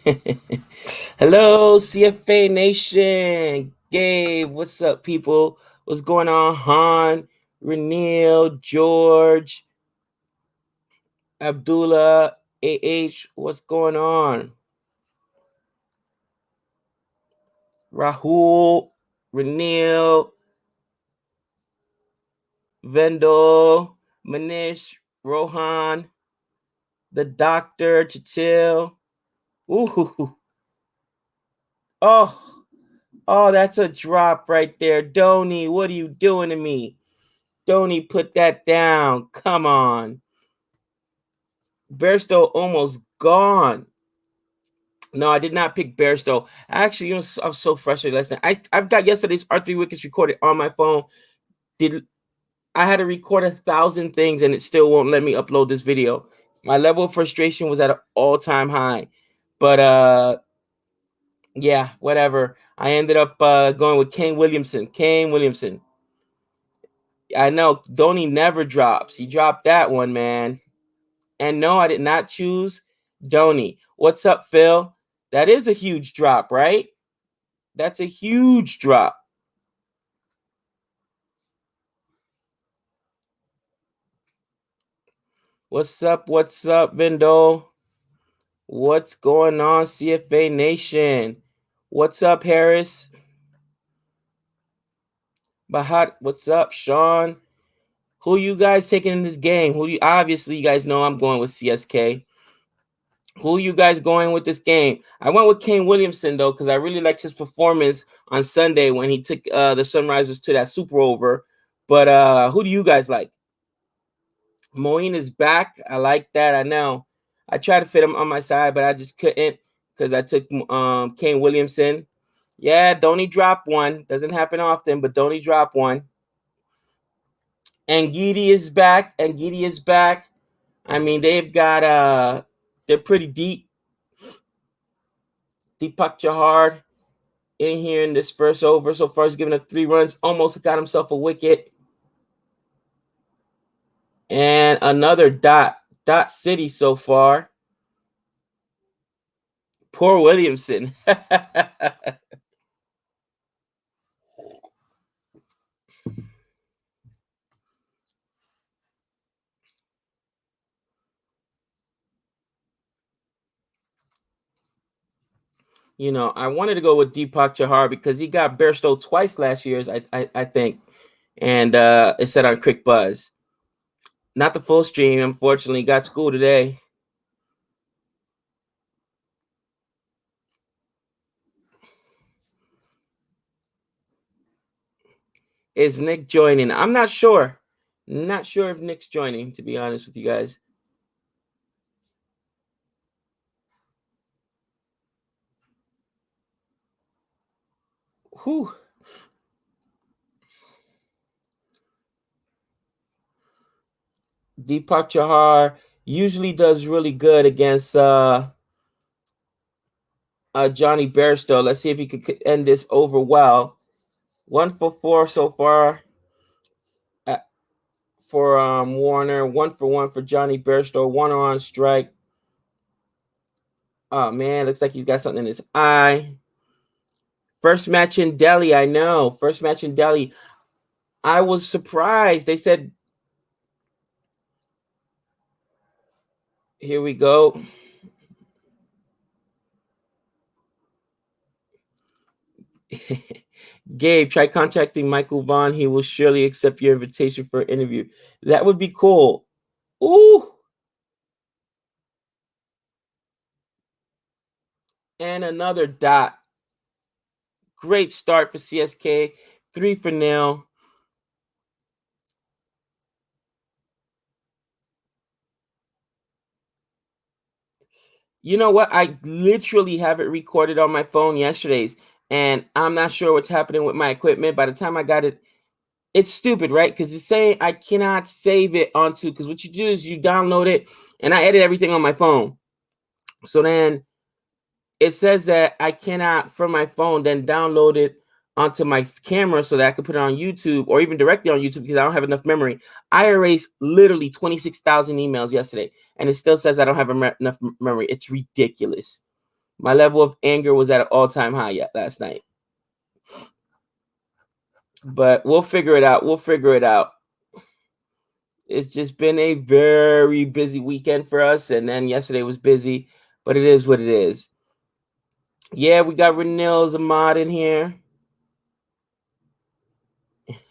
Hello, CFA Nation. Gabe, what's up, people? What's going on? Han, Renil, George, Abdullah, AH, what's going on? Rahul, Renil, Vendel, Manish, Rohan, the doctor, Chatil. Ooh, oh, oh, that's a drop right there. Donny, what are you doing to me? Donny, put that down. Come on. Bairstow almost gone. No, I did not pick Bairstow. Actually, I was so frustrated last night. I've got yesterday's R3 wickets recorded on my phone. I had to record 1,000 things and it still won't let me upload this video. My level of frustration was at an all-time high. But yeah, whatever. I ended up going with Kane Williamson. I know Dhoni never drops. He dropped that one, man. And no, I did not choose Dhoni. What's up, Phil? That is a huge drop, right? That's a huge drop. What's up, Vendel? What's going on, CFA Nation? What's up, Harris? Bahat, what's up, Sean? Who you guys taking in this game? Obviously, you guys know I'm going with CSK. Who you guys going with this game? I went with Kane Williamson, though, because I really liked his performance on Sunday when he took the Sunrisers to that super over. But who do you guys like? Moeen is back. I like that. I know. I tried to fit him on my side, but I just couldn't because I took Kane Williamson. Yeah, Dhoni drop one. Doesn't happen often, but Dhoni drop one. And Gidi is back. I mean, they've got they're pretty deep. Deepak Chahar in here in this first over. So far, he's given up 3 runs. Almost got himself a wicket. And another dot city so far. Poor Williamson. You know, I wanted to go with Deepak Chahar because he got Bairstow twice last year, I think. And it said on Quick Buzz. Not the full stream, unfortunately. Got school today. Is Nick joining? I'm not sure. Not sure if Nick's joining, to be honest with you guys. Whew. Deepak Chahar usually does really good against Johnny Bairstow. Let's see if he could end this over well. 1 for 4 so far for Warner. 1 for 1 for Johnny Bairstow. 1 on strike. Oh, man. Looks like he's got something in his eye. First match in Delhi. I know. First match in Delhi. I was surprised. They said, here we go. Gabe, try contacting Michael Vaughn. He will surely accept your invitation for an interview. That would be cool. Ooh. And another dot. Great start for CSK. 3 for 0. You know what? I literally have it recorded on my phone yesterday's, and I'm not sure what's happening with my equipment. By the time I got it, it's stupid, right? Because it's saying I cannot save it onto, because what you do is you download it, and I edit everything on my phone. So then it says that I cannot, from my phone, then download it onto my camera so that I can put it on YouTube or even directly on YouTube because I don't have enough memory. I erased literally 26,000 emails yesterday, and it still says I don't have enough memory. It's ridiculous. My level of anger was at an all-time high yet last night. But we'll figure it out. We'll figure it out. It's just been a very busy weekend for us, and then yesterday was busy, but it is what it is. Yeah, we got Renil as a mod in here.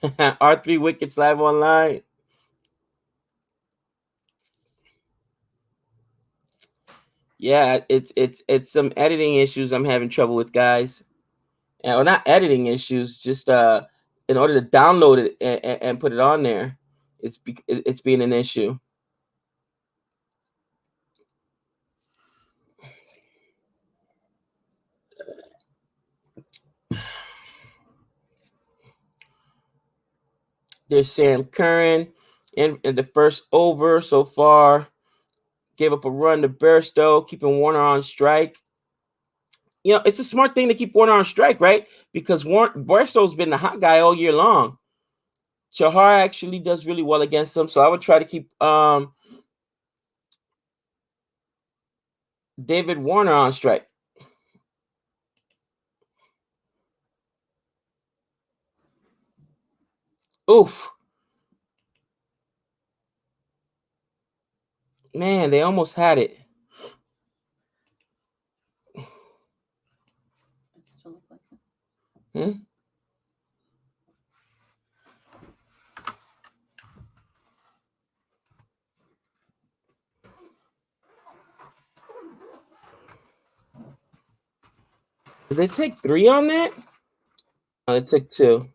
R3 Wickets live online. Yeah, it's some editing issues I'm having trouble with, guys. Well, not editing issues, just in order to download it and put it on there, it's being an issue. There's Sam Curran in the first over so far. Gave up a run to Bairstow, keeping Warner on strike. You know, it's a smart thing to keep Warner on strike, right? Because Bairstow's been the hot guy all year long. Chahar actually does really well against him, so I would try to keep David Warner on strike. Oof. Man, they almost had it. Hmm? Did they take 3 on that? Oh, they took 2.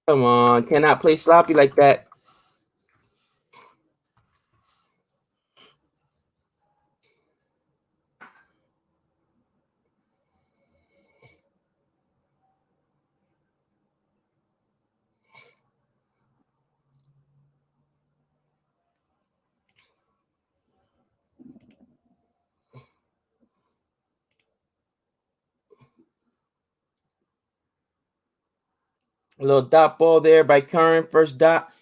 Come on, cannot play sloppy like that. A little dot ball there by Curran. First dot.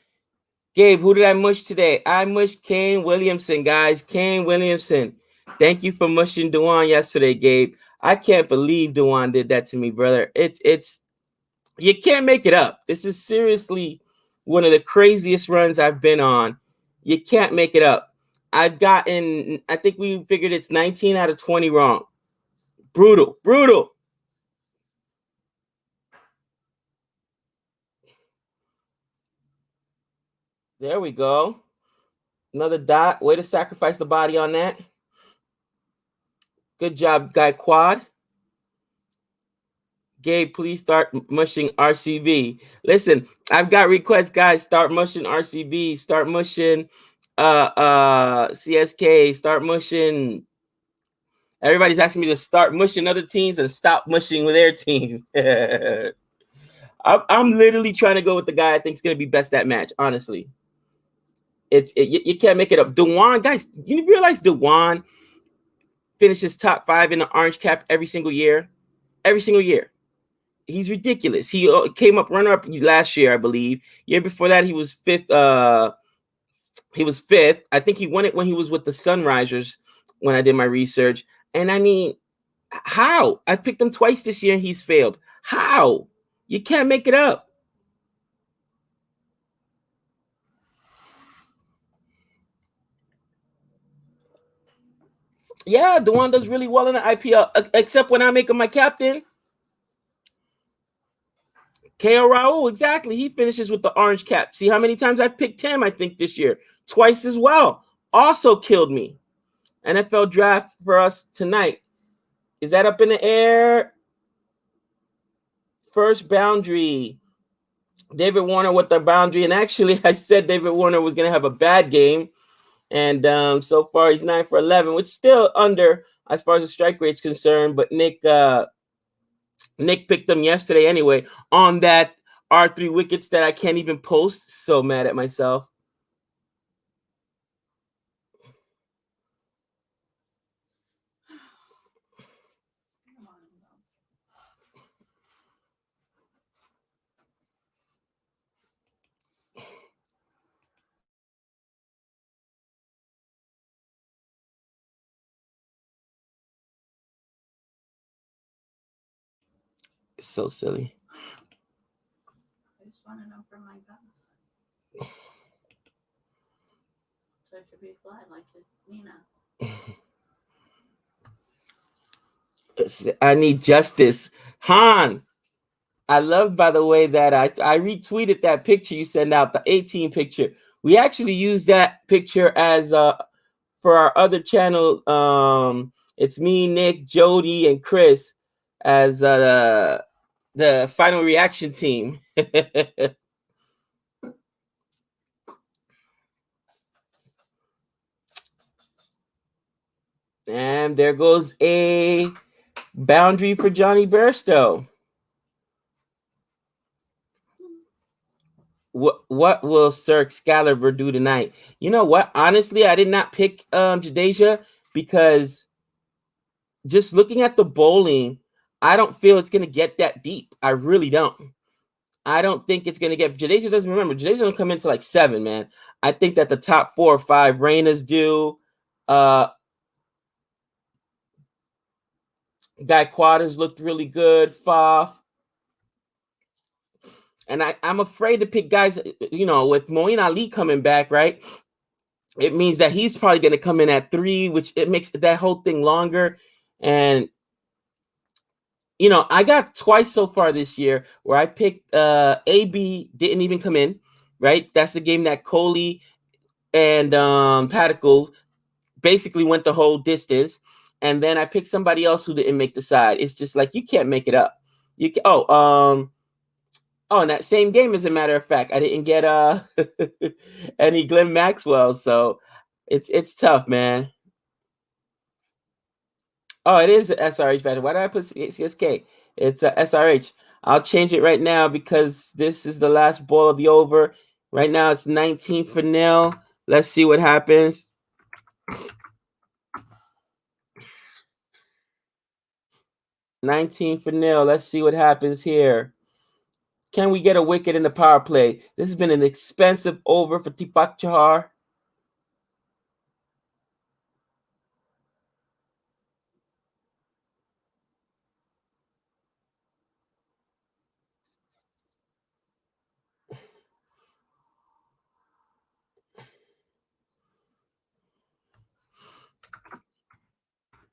Gabe, who did I mush today? I mushed Kane Williamson, guys. Kane Williamson. Thank you for mushing Dewan yesterday, Gabe. I can't believe Dewan did that to me, brother. It's you can't make it up. This is seriously one of the craziest runs I've been on. You can't make it up. I've gotten, I think we figured it's 19 out of 20 wrong. Brutal, brutal. There we go. Another dot. Way to sacrifice the body on that. Good job, Guy Quad. Gabe, please start mushing RCB. Listen, I've got requests, guys. Start mushing RCB. Start mushing CSK. Start mushing. Everybody's asking me to start mushing other teams and stop mushing with their team. I'm literally trying to go with the guy I think is going to be best that match. Honestly, you can't make it up. Dewan, guys, you realize Dewan finishes top 5 in the orange cap every single year. Every single year. He's ridiculous. He came up runner up last year, I believe. Year before that, he was 5th. He was 5th. I think he won it when he was with the Sunrisers when I did my research. And I mean, how? I picked him twice this year and he's failed. How? You can't make it up. Yeah, Dewan does really well in the IPL, except when I make him my captain. KO Raul, exactly. He finishes with the orange cap. See how many times I picked him, I think, this year? Twice as well. Also killed me. NFL draft for us tonight. Is that up in the air? First boundary. David Warner with the boundary. And actually, I said David Warner was going to have a bad game. And so far, he's 9 for 11, which is still under as far as the strike rate's concerned. But Nick picked them yesterday anyway on that R3 wickets that I can't even post. So mad at myself. It's so silly. I just want to know from my guns. So it could be fly like his Nina. I need justice. Han, I love, by the way, that I retweeted that picture you sent out, the 18 picture. We actually used that picture as for our other channel. It's me, Nick, Jody, and Chris as the final reaction team. And there goes a boundary for Johnny Bairstow. What will Sir Excalibur do tonight? You know what? Honestly, I did not pick Jadeja because just looking at the bowling, I don't feel it's gonna get that deep. I really don't. I don't think it's gonna get. Jadeja doesn't remember. Jadeja don't come into like 7, man. I think that the top 4 or 5 Reinas do. Guy Quadras looked really good. Faf. And I'm afraid to pick guys, you know, with Moeen Ali coming back, right? It means that he's probably going to come in at 3, which it makes that whole thing longer. And, you know, I got twice so far this year where I picked AB didn't even come in, right? That's the game that Coley and Patico basically went the whole distance. And then I picked somebody else who didn't make the side. It's just like, you can't make it up. You can, in that same game, as a matter of fact, I didn't get any Glenn Maxwell, so it's tough, man. Oh, it is SRH battle. Why did I put CSK? It's SRH. I'll change it right now because this is the last ball of the over. Right now it's 19 for nil. Let's see what happens. $19 for nil. Let's see what happens here. Can we get a wicket in the power play? This has been an expensive over for Deepak Chahar.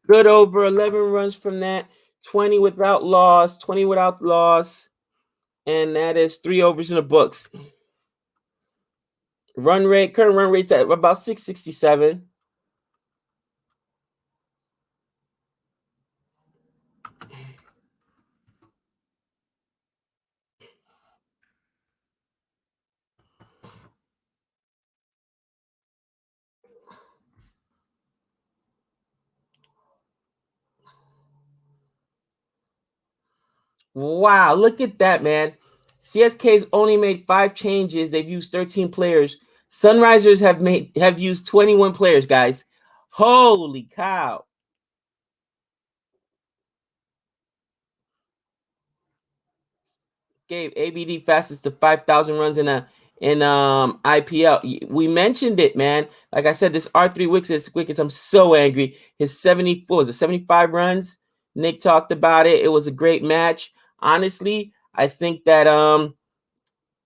Good over, 11 runs from that, 20 without loss, and that is 3 overs in the books. Run rate, current run rate's at about 667. Wow, look at that, man. CSK's only made 5 changes. They've used 13 players. Sunrisers have used 21 players, guys. Holy cow. Gave ABD fastest to 5,000 runs in IPL. We mentioned it, man. Like I said, this R3 wickets, I'm so angry. His 75 runs. Nick talked about it. It was a great match. Honestly, I think that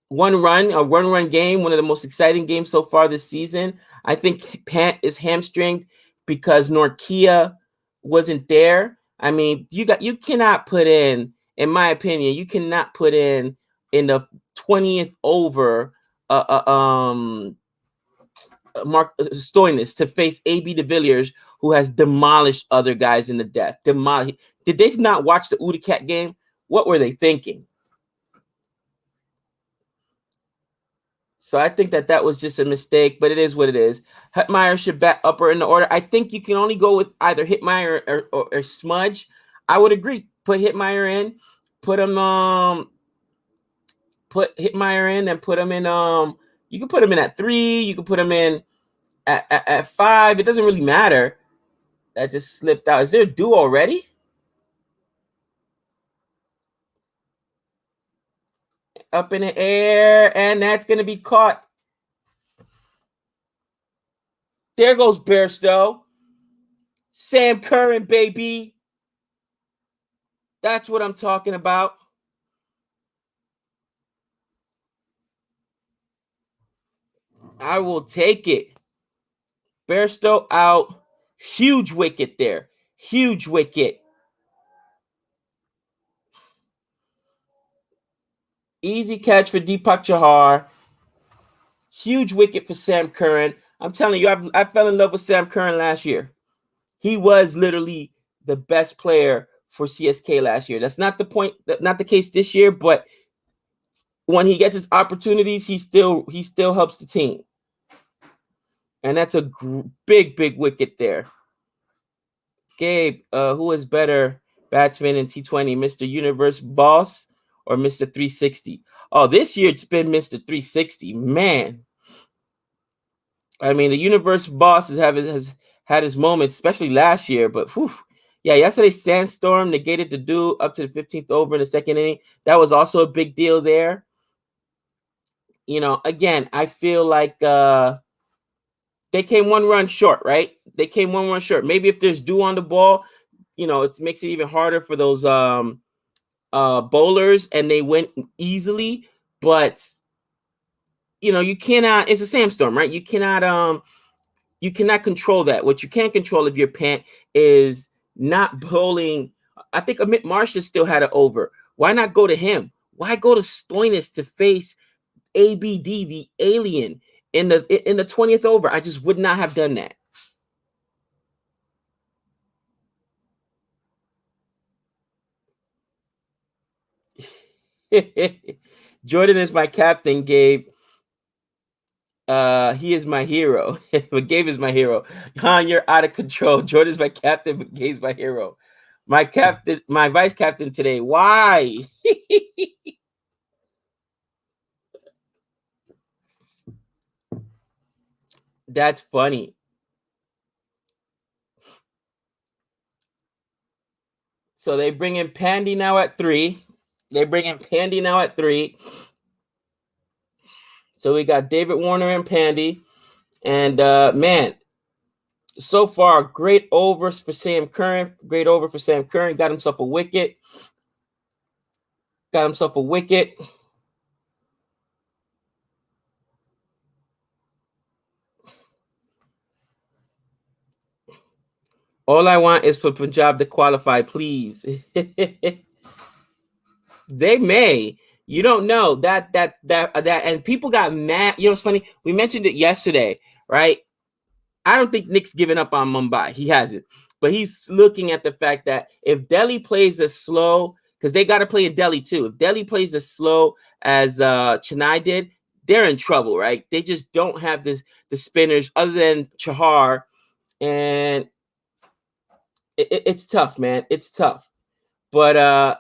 one run game, one of the most exciting games so far this season. I think Pant is hamstringed because Norkia wasn't there. I mean, you cannot put in my opinion, you cannot put in the 20th over Mark Stoinis to face AB de Villiers, who has demolished other guys in the death. Did they not watch the Udicat game? What were they thinking? So I think that was just a mistake, but it is what it is. Hetmeyer should bat upper in the order. I think you can only go with either Hetmeyer or Smudge. I would agree. Put Hetmeyer in, put Hetmeyer in, and put him in. You can put him in at 3. You can put him in at 5. It doesn't really matter. That just slipped out. Is there a do already? Up in the air, and that's gonna be caught. There goes Bairstow. Sam Curran, baby. That's what I'm talking about. I will take it. Bairstow out. Huge wicket there. Huge wicket. Easy catch for Deepak Chahar. Huge wicket for Sam Curran. I'm telling you, I fell in love with Sam Curran last year. He was literally the best player for CSK last year. That's not the point, not the case this year, but when he gets his opportunities, he still helps the team. And that's a big wicket there. Gabe, who is better batsman in T20, Mr. Universe Boss or Mr. 360? Oh, this year it's been Mr. 360. Man. I mean, the Universe Boss has had his moments, especially last year, but whew. Yeah, yesterday's sandstorm negated the do up to the 15th over in the second inning. That was also a big deal there. You know, again, I feel like they came 1 run short, right? They came 1 run short. Maybe if there's dew on the ball, you know, it makes it even harder for those bowlers, and they went easily. But you know, you cannot. It's a sandstorm, right? You cannot control that. What you can control if your pant is not bowling. I think Amit Marsh still had an over. Why not go to him? Why go to Stoinis to face ABD, the alien, in the 20th over? I just would not have done that. Jordan is my captain, Gabe. He is my hero. But Gabe is my hero. Han, you're out of control. Jordan's my captain, but Gabe's my hero. My captain, my vice captain today. Why? That's funny. So they bring in Pandy now at 3. So we got David Warner and Pandy. And man, so far, great overs for Sam Curran. Great over for Sam Curran. Got himself a wicket. All I want is for Punjab to qualify, please. They may. You don't know that, and people got mad. You know, it's funny. We mentioned it yesterday, right? I don't think Nick's given up on Mumbai. He hasn't. But he's looking at the fact that if Delhi plays as slow, because they got to play in Delhi too. If Delhi plays as slow as Chennai did, they're in trouble, right? They just don't have the spinners other than Chahar. And it's tough, man. It's tough. But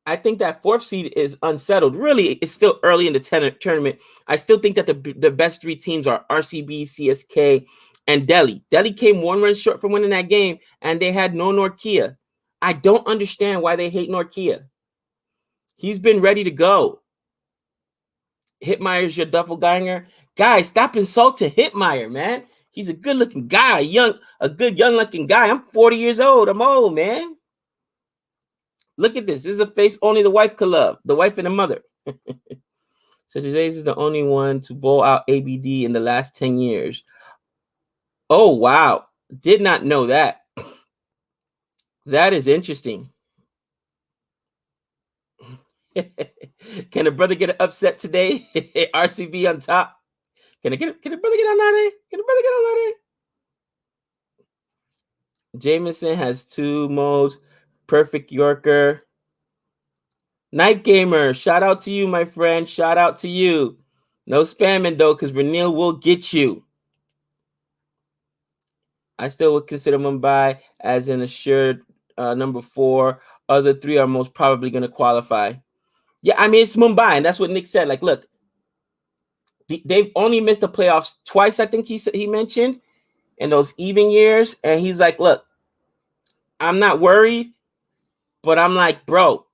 I think that 4th seed is unsettled. Really, it's still early in the tournament. I still think that the best 3 teams are RCB, CSK, and Delhi. Delhi came 1 run short from winning that game, and they had no Norkia. I don't understand why they hate Norkia. He's been ready to go. Hitmeyer's your doppelganger. Guys, stop insulting Hitmeyer, man. He's a good-looking guy, a good young-looking guy. I'm 40 years old. I'm old, man. Look at this. This is a face only the wife could love, the wife and the mother. So today's is the only one to bowl out ABD in the last 10 years. Oh, wow. Did not know that. That is interesting. Can a brother get an upset today? RCB on top. Can a brother get on that? Can a brother get on that? Jameson has 2 modes. Perfect Yorker. Night Gamer, shout out to you, my friend. Shout out to you. No spamming, though, because Renil will get you. I still would consider Mumbai as an assured number 4. Other 3 are most probably going to qualify. Yeah, I mean, it's Mumbai, and that's what Nick said. Like, look, they've only missed the playoffs twice, I think he mentioned, in those even years. And he's like, look, I'm not worried, but I'm like, bro,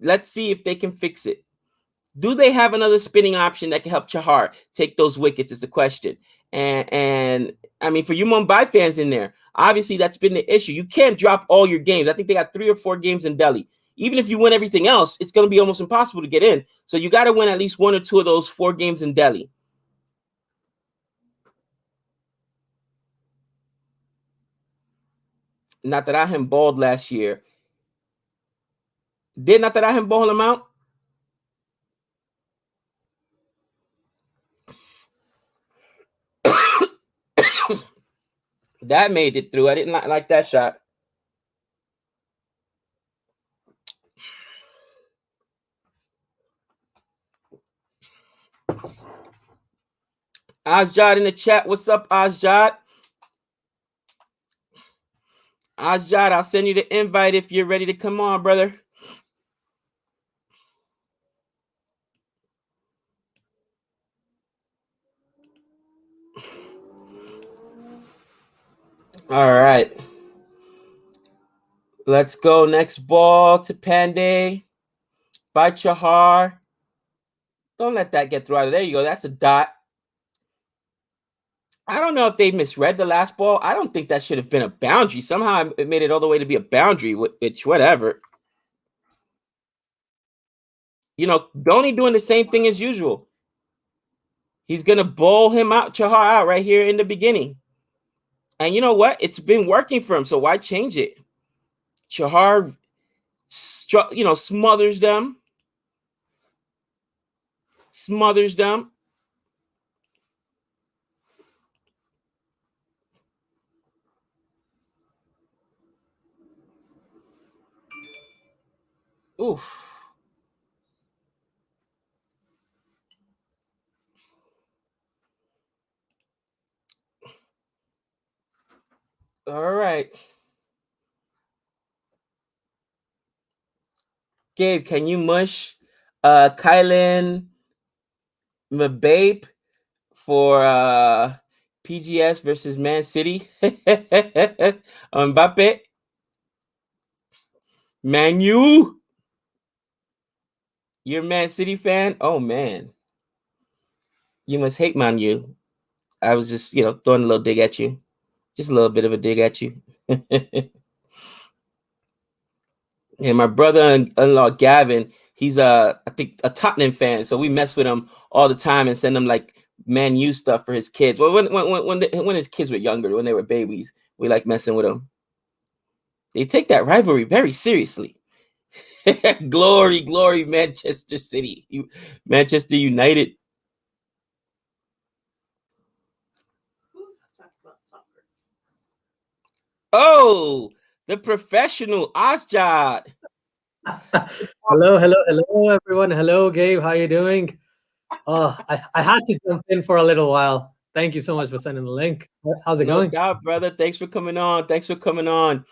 let's see if they can fix it. Do they have another spinning option that can help Chahar take those wickets is the question. And I mean, for you Mumbai fans in there, obviously that's been the issue. You can't drop all your games. I think they got 3 or 4 games in Delhi. Even if you win everything else, it's going to be almost impossible to get in. So you got to win at least 1 or 2 of those 4 games in Delhi. Natarajan balled last year. Did Natarajan ball him out? That made it through. I didn't like that shot. Asjad in the chat. What's up, Asjad? Asjad, I'll send you the invite if you're ready to come on, brother. All right. Let's go. Next ball to Pandey. By Chahar. Don't let that get through. There you go. That's a dot. I don't know if they misread the last ball. I don't think that should have been a boundary. Somehow it made it all the way to be a boundary, which whatever. You know, Dhoni doing the same thing as usual. He's going to bowl him out, Chahar out right here in the beginning. And you know what? It's been working for him, so why change it? Chahar, smothers them. Smothers them. Oof. All right. Gabe, can you mush Kylan Mbappe for PGS versus Man City? Mbappe? Manu? You're a Man City fan? Oh, man. You must hate Manu. I was just, throwing a little dig at you. Just a little bit of a dig at you. And my brother-in-law, Gavin, he's I think a Tottenham fan. So we mess with him all the time and send him like Man U stuff for his kids. Well, when his kids were younger, when they were babies, we like messing with them. They take that rivalry very seriously. glory, Manchester City, Manchester United. Oh, the professional Asjad. Hello, everyone. Hello, Gabe. How you doing? Oh, I had to jump in for a little while. Thank you so much for sending the link. How's it going? No doubt, brother. Thanks for coming on.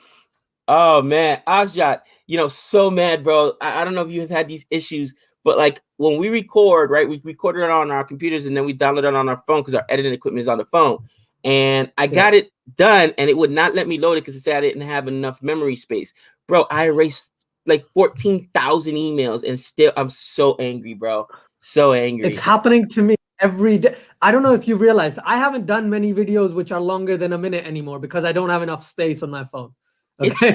Oh man, Asjad, so mad, bro. I don't know if you have had these issues, but like when we record, right? We recorded it on our computers and then we download it on our phone because our editing equipment is on the phone. And I got it done and it would not let me load it because it said I didn't have enough memory space. Bro, I erased like 14,000 emails and still I'm so angry, bro. So angry. It's happening to me every day. I don't know if you realized I haven't done many videos which are longer than a minute anymore because I don't have enough space on my phone. Okay?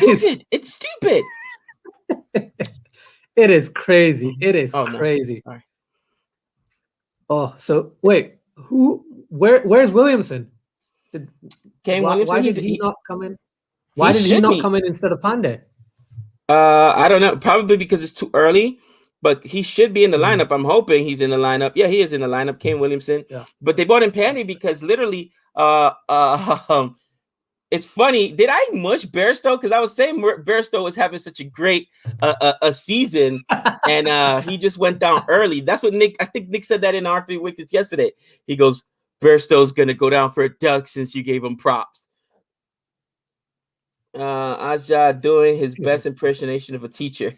It's stupid. It is crazy. It is crazy. No. Oh, so wait, where's Williamson? Why did he not come in? Why did he not come in instead of Pandey? I don't know. Probably because it's too early, but he should be in the lineup. I'm hoping he's in the lineup. Yeah, he is in the lineup. Kane Williamson. Yeah. But they bought in Pandey because literally, it's funny. Did I mush Bairstow? Because I was saying Bairstow was having such a great a season, and he just went down early. That's what I think Nick said that in our 3 wickets yesterday. He goes, Bairstow's going to go down for a duck since you gave him props. Asjad doing his best impersonation of a teacher.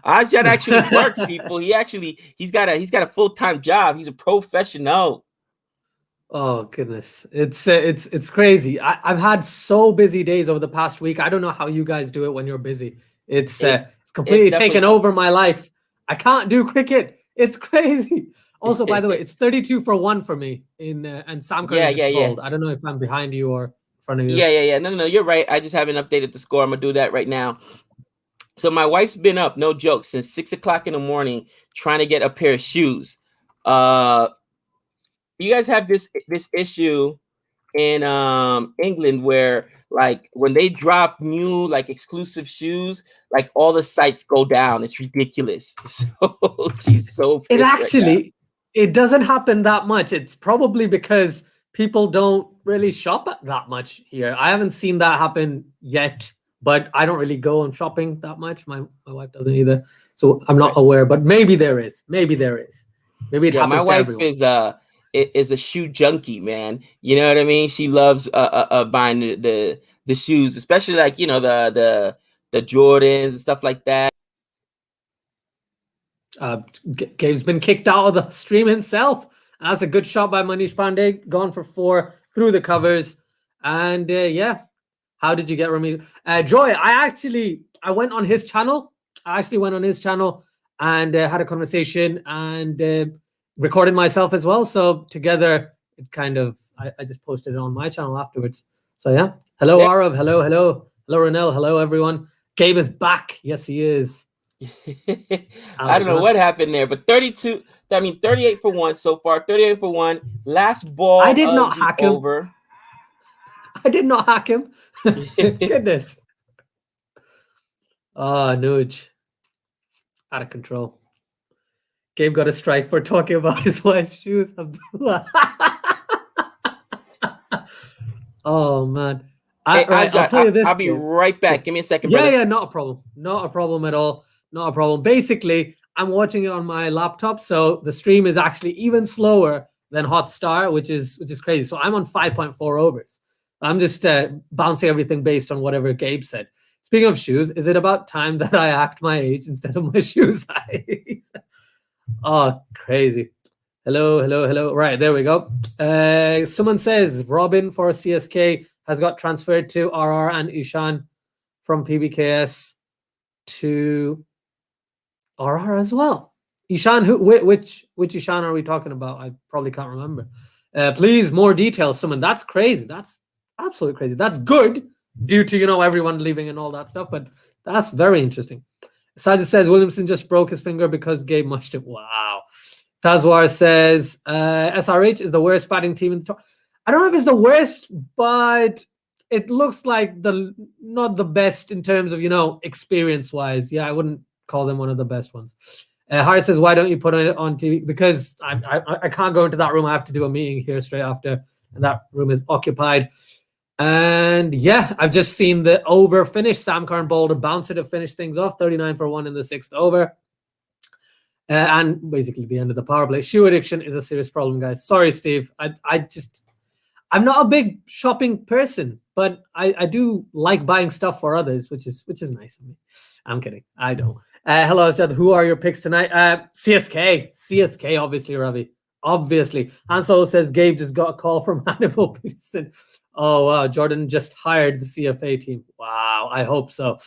Asjad actually works, people. He's got a full-time job. He's a professional. Oh goodness, it's crazy. I've had so busy days over the past week. I don't know how you guys do it when you're busy. It's completely taken over my life. I can't do cricket. It's crazy. Also, by the way, it's 32 for 1 for me and Sam Curry just bowled. I don't know if I'm behind you or in front of you. Yeah. No, you're right. I just haven't updated the score. I'm gonna do that right now. So my wife's been up, no joke, since 6 o'clock in the morning trying to get a pair of shoes. You guys have this issue in England where like when they drop new like exclusive shoes, like all the sites go down. It's ridiculous. So she's so It pissed actually, it doesn't happen that much. It's probably because people don't really shop that much here. I haven't seen that happen yet, but I don't really go on shopping that much. My wife doesn't either, so I'm not aware. But maybe there is. Maybe there is. Maybe it happens my to wife everyone. is a shoe junkie, man. You know what I mean? She loves buying the shoes, especially like the Jordans and stuff like that. Gabe's been kicked out of the stream himself. That's a good shot by Manish Pandey. Gone for 4 through the covers. And yeah, how did you get Rami? Joy, I went on his channel. I actually went on his channel and had a conversation and recorded myself as well. So together, it kind of, I just posted it on my channel afterwards. So yeah. Hello, Yeah. Arav. Hello, hello. Hello, Renel. Hello, everyone. Gabe is back. Yes, he is. I don't know what happened there, but 38 for 1 so far. 38 for 1. Last ball. I did not hack him. Over. I did not hack him. Goodness. Oh, Nuge. Out of control. Gabe got a strike for talking about his wife's shoes. Oh, man. I'll tell you this. I'll be right back. Give me a second. Yeah, not a problem. Not a problem at all. Not a problem. Basically, I'm watching it on my laptop, so the stream is actually even slower than Hotstar, which is crazy. So I'm on 5.4 overs. I'm just bouncing everything based on whatever Gabe said. Speaking of shoes, is it about time that I act my age instead of my shoe size? Oh, crazy. Hello. Right, there we go. Someone says Robin for CSK has got transferred to RR and Ishan from PBKS to RR as well. Ishan, which Ishan are we talking about? I probably can't remember. Please, more details, someone. That's crazy. That's absolutely crazy. That's good due to, everyone leaving and all that stuff, but that's very interesting. Sajid says Williamson just broke his finger because Gabe mushed it. Wow. Tazwar says SRH is the worst batting team in the top. I don't know if it's the worst, but it looks like not the best in terms of, experience-wise. Yeah, I wouldn't call them one of the best ones. Harris says, why don't you put it on TV? Because I can't go into that room. I have to do a meeting here straight after, and that room is occupied. And yeah, I've just seen the over finish. Sam Curran bowled a bouncer to finish things off, 39 for 1 in the 6th over. And basically the end of the power play. Shoe addiction is a serious problem, guys. Sorry, Steve. I'm not a big shopping person, but I do like buying stuff for others, which is nice of me. I'm kidding. I don't. Hello, Jad. Who are your picks tonight? CSK, obviously, Ravi. Obviously. Han Solo says Gabe just got a call from Hannibal Peterson. Oh, wow. Jordan just hired the CFA team. Wow. I hope so.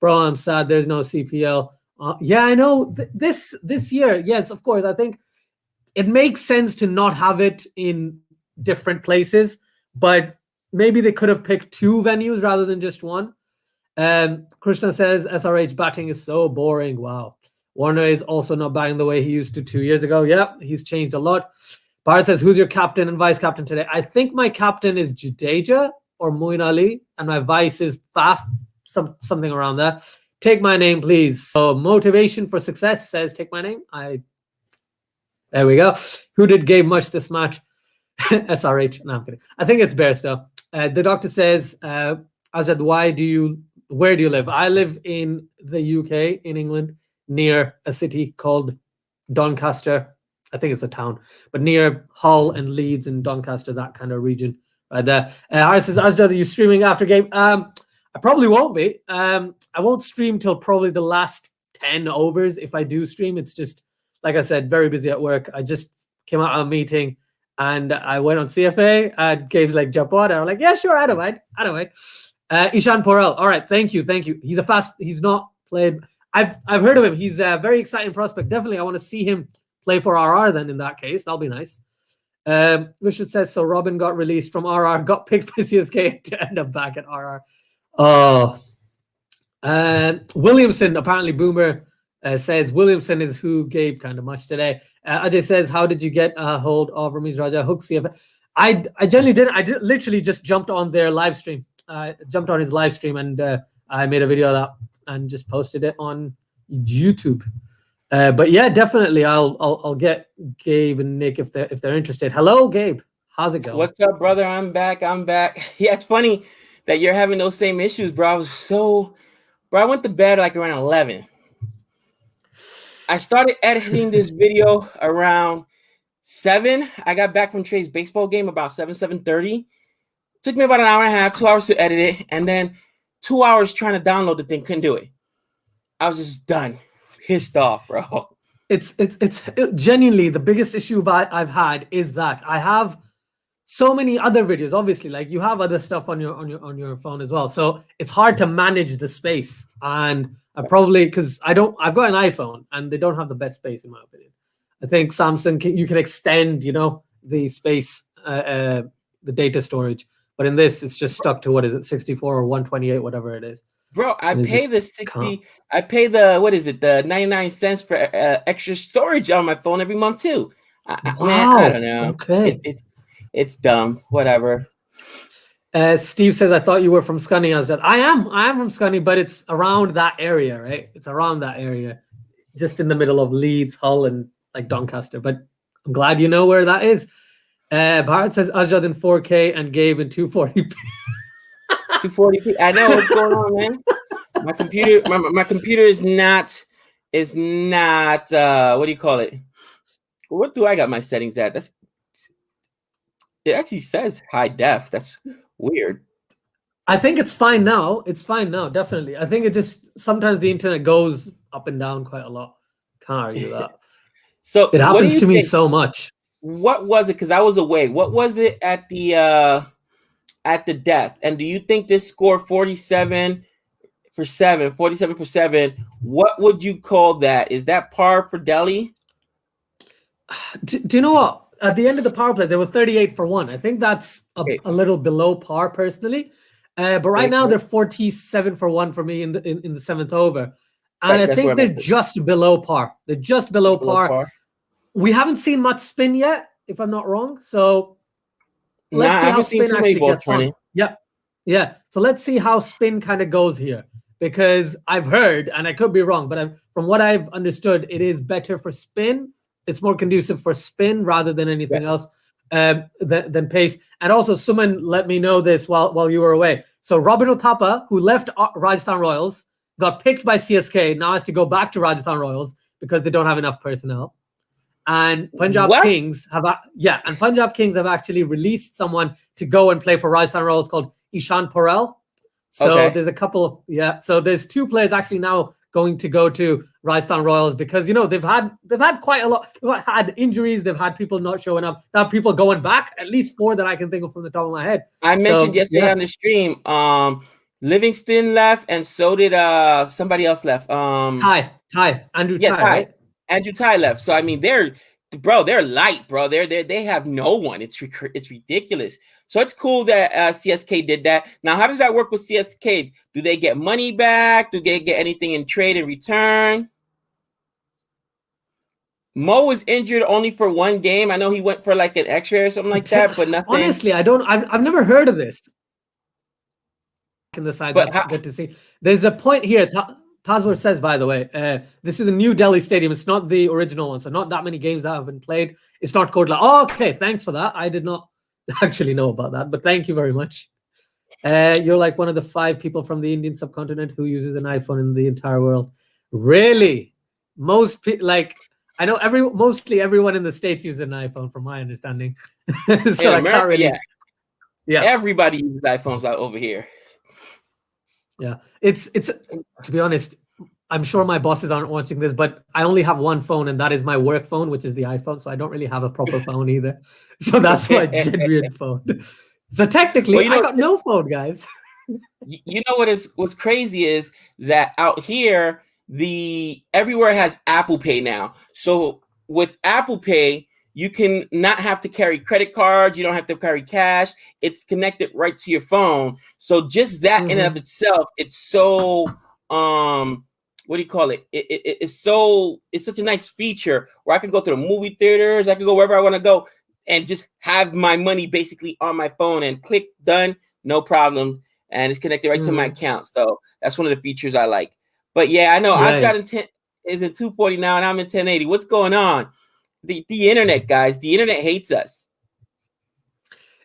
Bro, I'm sad there's no CPL. Yeah, I know. This year, yes, of course. I think it makes sense to not have it in different places, but maybe they could have picked 2 venues rather than just one. Krishna says SRH batting is so boring. Wow. Warner is also not batting the way he used to 2 years ago. Yeah, he's changed a lot. Bharat says, who's your captain and vice captain today? I think my captain is Jadeja or Moeen Ali, and my vice is Faf, something around that. Take my name, please. So motivation for success says take my name. There we go. Who did Gabe much this match? SRH. No, I'm kidding. I think it's Bairstow. The doctor says, Azad, where do you live? I live in the UK, in England, near a city called Doncaster. I think it's a town, but near Hull and Leeds and Doncaster, that kind of region right there. Harris says, Azad, are you streaming after game? I probably won't be. I won't stream till probably the last 10 overs. If I do stream, it's just, like I said, very busy at work. I just came out of a meeting and I went on CFA and Gabe's like, jump on. And I'm like, yeah, sure. I don't mind. Ishan Porel. All right. Thank you. He's not played. I've heard of him. He's a very exciting prospect. Definitely. I want to see him play for RR then in that case. That'll be nice. Richard says, so Robin got released from RR, got picked by CSK to end up back at RR. Oh. Williamson, apparently Boomer says Williamson is who Gabe kind of much today. Ajay says, how did you get a hold of Ramiz Raja Hook CFA? I generally didn't. I literally just jumped on their live stream. jumped on his live stream, and I made a video of that and just posted it on YouTube. But yeah, definitely, I'll get Gabe and Nick if they're interested. Hello, Gabe. How's it going? What's up, brother? I'm back. Yeah, it's funny that you're having those same issues, bro. I went to bed like around 11. I started editing this video around 7. I got back from Trey's baseball game about 7:30. Took me about an hour and a half, 2 hours to edit it, and then 2 hours trying to download the thing. Couldn't do it. I was just done, pissed off, bro. It's genuinely the biggest issue I've had is that I have so many other videos. Obviously, like you have other stuff on your phone as well, so it's hard to manage the space. And I probably, because I've got an iPhone and they don't have the best space in my opinion. I think Samsung you can extend, the space, the data storage, but in this it's just stuck to, what is it, 64 or 128, whatever it is. Bro, I pay the 60. I pay the, what is it, the 99 cents for extra storage on my phone every month too. Wow. Man, I don't know. Okay, it's dumb. Whatever. Steve says, I thought you were from Scunny. I am from Scunny, but it's around that area, right? It's around that area, just in the middle of Leeds, Hull, and like Doncaster. But I'm glad you know where that is. Bharat says Ajad in 4K and Gabe in 240p. 240p. I know what's going on, man. My computer is not what do you call it? What do I got my settings at? It actually says high def. That's weird. I think it's fine now. Definitely. I think it just sometimes the internet goes up and down quite a lot. Can't argue that. So it happens to me so much. What was it? Because I was away. What was it at the death? And do you think this score 47 for 7? What would you call that? Is that par for Delhi? Do you know what? At the end of the power play, they were 38 for 1. I think that's a little below par personally. But right now they're 47 for 1 for me in the 7th over. And I think they're just below par. They're just below par. We haven't seen much spin yet, if I'm not wrong. So let's see how spin actually gets on. Yeah. So let's see how spin kind of goes here. Because I've heard, and I could be wrong, but from what I've understood, it is better for spin. It's more conducive for spin rather than anything else than pace. And also, someone let me know this while you were away. So Robin Uthappa, who left Rajasthan Royals, got picked by CSK, now has to go back to Rajasthan Royals because they don't have enough personnel. And Punjab Kings have actually released someone to go and play for Rajasthan Royals called Ishan Porel. So there's a couple of so there's 2 players actually now going to go to Rajasthan Royals because they've had quite a lot. They've had injuries. They've had people not showing up. They have people going back. At least 4 that I can think of from the top of my head. I mentioned yesterday on the stream. Livingston left, and so did somebody else left. Andrew Ty. Right? Andrew Ty left. So I mean, they're light, bro. They have no one. It's ridiculous. So it's cool that CSK did that. Now, how does that work with CSK? Do they get money back? Do they get anything in trade in return? Mo was injured only for 1 game. I know he went for like an X-ray or something like that, but nothing. Honestly, I've never heard of this. On the side, that's good to see. There's a point here. Tazwar says, by the way, this is a new Delhi stadium. It's not the original one, so not that many games that have been played. It's not Kotla. Oh, okay, thanks for that. I did not actually know about that, but thank you very much. You're like one of the 5 people from the Indian subcontinent who uses an iPhone in the entire world. Really? Most people, like, I know mostly everyone in the States uses an iPhone, from my understanding. So I can't really. Yeah. Everybody uses iPhones out over here. Yeah, it's to be honest, I'm sure my bosses aren't watching this, but I only have one phone, and that is my work phone, which is the iPhone. So I don't really have a proper phone either. So that's my genuine phone. So technically, I got no phone, guys. You know what's crazy is that out here, everywhere has Apple Pay now. So with Apple Pay, you can not have to carry credit cards. You don't have to carry cash. It's connected right to your phone. So just that in and of itself, it's so what do you call it? It's such a nice feature where I can go to the movie theaters. I can go wherever I want to go and just have my money basically on my phone and click done, no problem. and it's connected right to my account. So that's one of the features I like. But yeah, I know Ajad is in 240 now, and I'm in 1080. What's going on? The internet, guys. The internet hates us.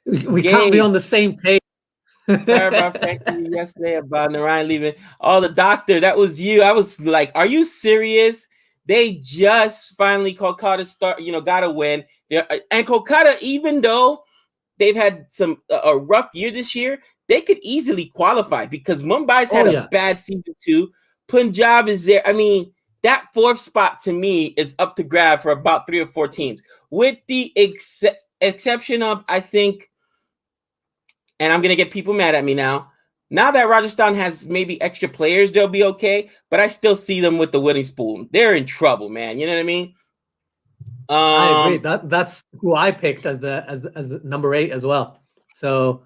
We can't be on the same page. Sorry about Frankie yesterday about Narayan leaving. Oh, the doctor, that was you. I was like, are you serious? They just finally Kolkata got a win. And Kolkata, even though they've had a rough year this year, they could easily qualify because Mumbai's had a bad season too. Punjab is there. I mean, that 4th spot to me is up to grab for about 3 or 4 teams, with the exception of, I think, and I'm going to get people mad at me now. Now that Rajasthan has maybe extra players, they'll be okay. But I still see them with the winning spoon. They're in trouble, man. You know what I mean? I agree. That's who I picked as the number 8 as well. So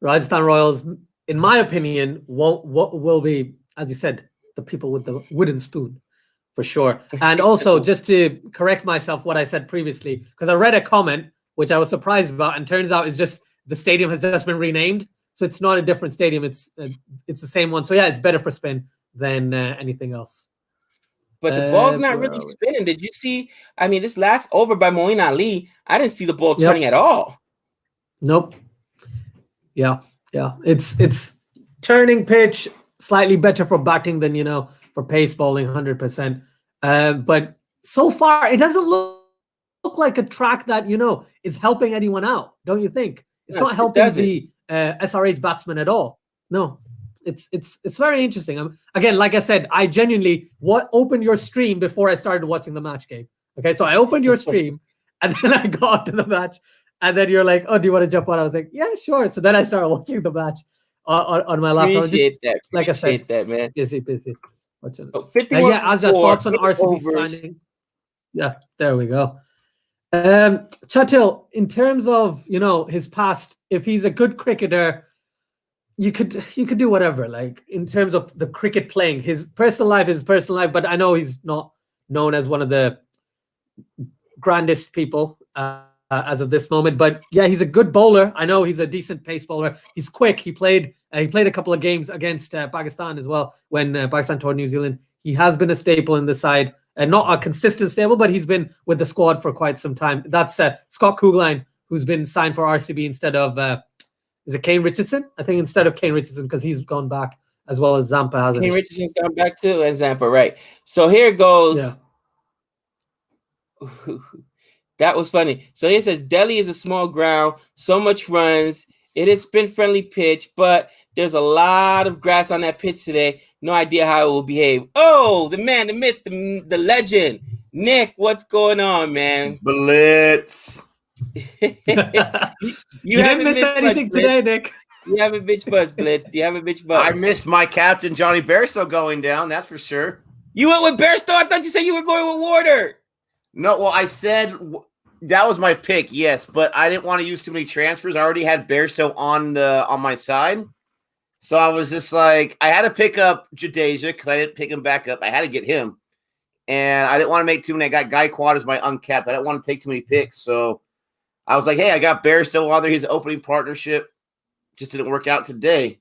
Rajasthan Royals, in my opinion, will be, as you said, the people with the wooden spoon for sure. And also, just to correct myself, what I said previously, because I read a comment which I was surprised about, and turns out it's just the stadium has just been renamed, so it's not a different stadium. It's the same one. So yeah, it's better for spin than anything else. But the ball's not really spinning. Did you see? I mean, this last over by Moeen Ali, I didn't see the ball turning at all. Nope. Yeah. It's turning pitch, slightly better for batting than for pace bowling, 100%. But so far, it doesn't look like a track that is helping anyone out. Don't you think? It's not helping the SRH batsman at all. No, it's very interesting. Again, like I said, I genuinely opened your stream before I started watching the match game. Okay, so I opened your stream and then I got to the match, and then you're like, "Oh, do you want to jump on?" I was like, "Yeah, sure." So then I started watching the match on my laptop. Appreciate that. Like I said, that, man. Busy. Watching. Oh, 51 Azad, thoughts on RCB signing? Yeah, there we go. Chatil, in terms of his past, if he's a good cricketer, you could do whatever. Like in terms of the cricket playing, his personal life is personal life, but I know he's not known as one of the grandest people as of this moment. But yeah, he's a good bowler. I know he's a decent pace bowler. He's quick. He played a couple of games against Pakistan as well when Pakistan toured New Zealand. He has been a staple in the side. And not a consistent stable, but he's been with the squad for quite some time. That's Scott Kuggelein, who's been signed for RCB instead of, is it Kane Richardson? I think instead of Kane Richardson, because he's gone back as well as Zampa hasn't. Kane Richardson gone back too, and Zampa, right. So here goes. Yeah. That was funny. So here says, Delhi is a small ground, so much runs. It is spin-friendly pitch, but there's a lot of grass on that pitch today. No idea how it will behave. Oh, the man, the myth, the legend. Nick, what's going on, man? Blitz. you didn't miss anything today, Nick. You haven't bitch buzz, Blitz. You haven't bitch buzz. I missed my captain, Johnny Bairstow, going down. That's for sure. You went with Bairstow? I thought you said you were going with Warder. No, well, I said that was my pick, yes, but I didn't want to use too many transfers. I already had Bairstow on my side. So I was just like, I had to pick up Jadeja because I didn't pick him back up. I had to get him. And I didn't want to make too many. I got Gaikwad as my uncapped. I didn't want to take too many picks. So I was like, hey, I got Bairstow on there. He's an opening partnership. Just didn't work out today.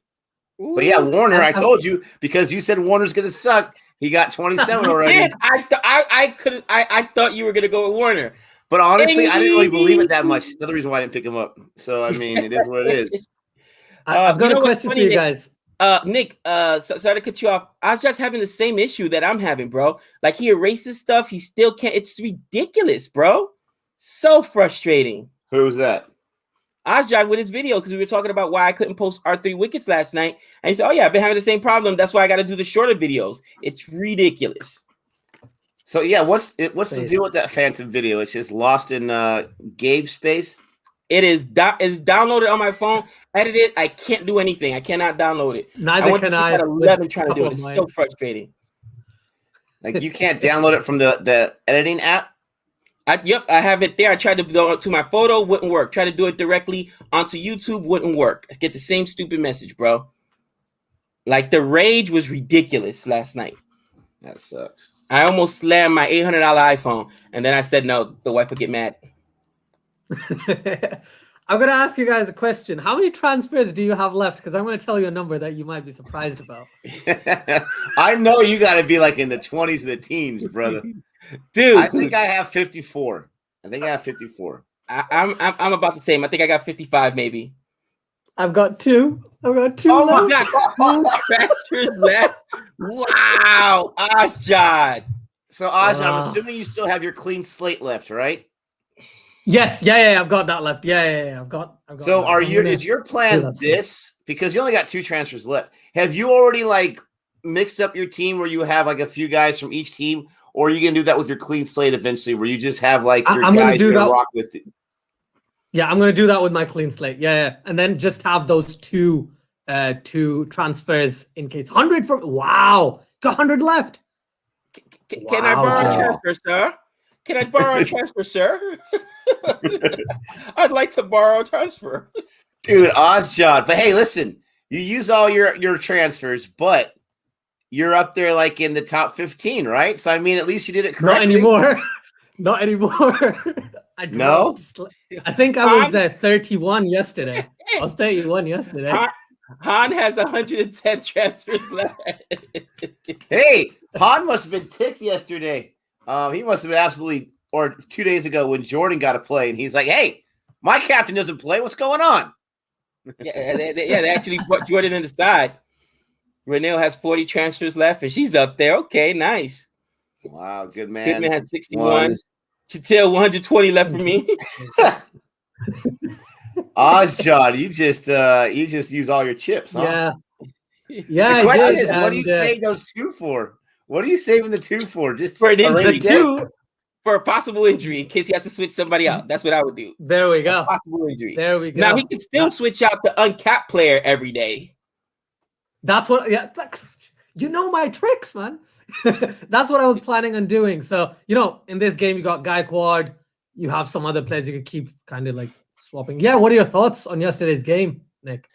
Ooh, but yeah, Warner, I told you, because you said Warner's going to suck. He got 27 already. I thought you were going to go with Warner. But honestly, I didn't really believe it that much. Another reason why I didn't pick him up. So, I mean, it is what it is. I've got a question for you guys. Nick, sorry to cut you off. I was just having the same issue that I'm having, bro. Like, he erases stuff. He still can't. It's ridiculous, bro. So frustrating. Who was that? Ajad with his video, because we were talking about why I couldn't post our 3 wickets last night. And he said, oh, yeah, I've been having the same problem. That's why I got to do the shorter videos. It's ridiculous. So, yeah, what's the deal with that phantom video? It's just lost in Gabe space? It is downloaded on my phone, edited. I can't do anything. I cannot download it. Neither can I. 11 trying to do it. It's so frustrating. Like, you can't download it from the editing app? Yep, I have it there. I tried to do it to my photo, wouldn't work. Tried to do it directly onto YouTube, wouldn't work. I get the same stupid message, bro. Like, the rage was ridiculous last night. That sucks. I almost slammed my $800 iPhone, and then I said no. The wife would get mad. I'm gonna ask you guys a question. How many transfers do you have left? Because I'm gonna tell you a number that you might be surprised about. I know you got to be like in the 20s and the teens, brother. Dude, I think I have 54. I'm about the same. I think I got 55 maybe. I've got two. I've got two Oh my left. God, transfers left. Wow, Osjod. So, Aj, I'm Wow. assuming you still have your clean slate left, right? Yes, yeah, I've got that left. Yeah. I've got So, that. is your do plan that this? Because you only got 2 transfers left. Have you already like mixed up your team where you have like a few guys from each team, or are you gonna do that with your clean slate eventually, where you just have like your I'm gonna guys do you're gonna that. rock with? Yeah, I'm gonna do that with my clean slate. Yeah, and then just have those two transfers in case. 100 from wow, got 100 left. Can I Wow, borrow a Joe. transfer, sir? Can I borrow a transfer, sir? I'd like to borrow a transfer. Dude, Osjod. But hey, listen, you use all your transfers, but you're up there like in the top 15, right? So I mean, at least you did it correctly. Not anymore. Not anymore. No? I think I was 31 yesterday. I was 31 yesterday. Han has 110 transfers left. Hey, Han must have been ticked yesterday. He must have been absolutely, or 2 days ago when Jordan got to play, and he's like, "Hey, my captain doesn't play. What's going on?" They actually put Jordan in the side. Renelle has 40 transfers left, and she's up there. Okay, nice. Wow, good man. Goodman has 61. Chatel 120 left for me. Osjod, you just use all your chips, huh? Yeah. The question is, what do you save those 2 for? What are you saving the 2 for? Just for an injury. For a possible injury in case he has to switch somebody out. That's what I would do. There we go. A possible injury. There we go. Now he can still switch out the uncapped player every day. That's what. Yeah, you know my tricks, man. That's what I was planning on doing. So in this game you got Gaikwad. You have some other players you could keep kind of like swapping. Yeah. What are your thoughts on yesterday's game, Nick?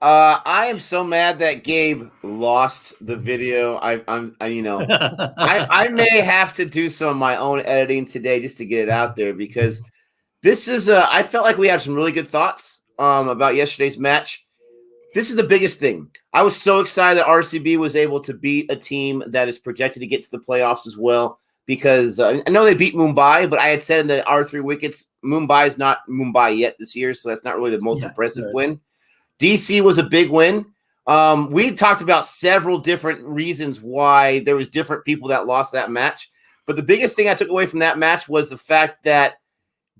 I am so mad that Gabe lost the video. I may have to do some of my own editing today just to get it out there, because this is I felt like we had some really good thoughts about yesterday's match. This is the biggest thing. I was so excited that RCB was able to beat a team that is projected to get to the playoffs as well, because I know they beat Mumbai, but I had said in the R3 wickets, Mumbai is not Mumbai yet this year, so that's not really the most impressive win. DC was a big win. We talked about several different reasons why there was different people that lost that match. But the biggest thing I took away from that match was the fact that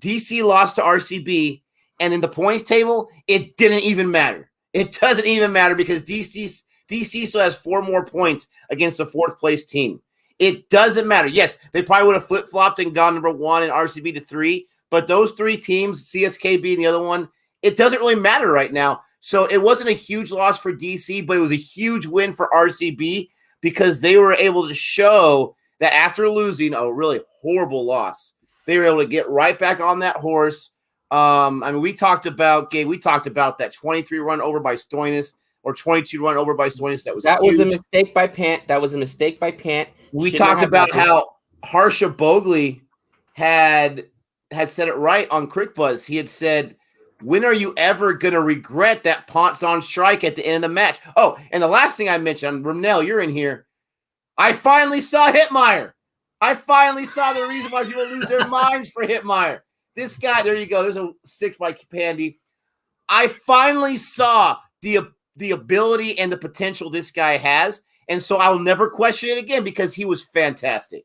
DC lost to RCB, and in the points table, it didn't even matter. It doesn't even matter because DC still has 4 more points against the 4th place team. It doesn't matter. Yes, they probably would have flip-flopped and gone number 1 and RCB to 3, but those 3 teams, CSK being the other one, it doesn't really matter right now. So it wasn't a huge loss for DC, but it was a huge win for RCB because they were able to show that after losing a really horrible loss, they were able to get right back on that horse. We talked about that 23-run over by Stoinis, or 22-run over by Stoinis. That was a mistake by Pant. We talked about how Harsha Bogley had said it right on Crick Buzz. He had said, when are you ever going to regret that Pont's on strike at the end of the match? Oh, and the last thing I mentioned, Ramnell, you're in here. I finally saw Hitmeyer. I finally saw the reason why people lose their minds for Hitmeyer. This guy, there you go. There's a 6 by Pandy. I finally saw the ability and the potential this guy has. And so I'll never question it again because he was fantastic.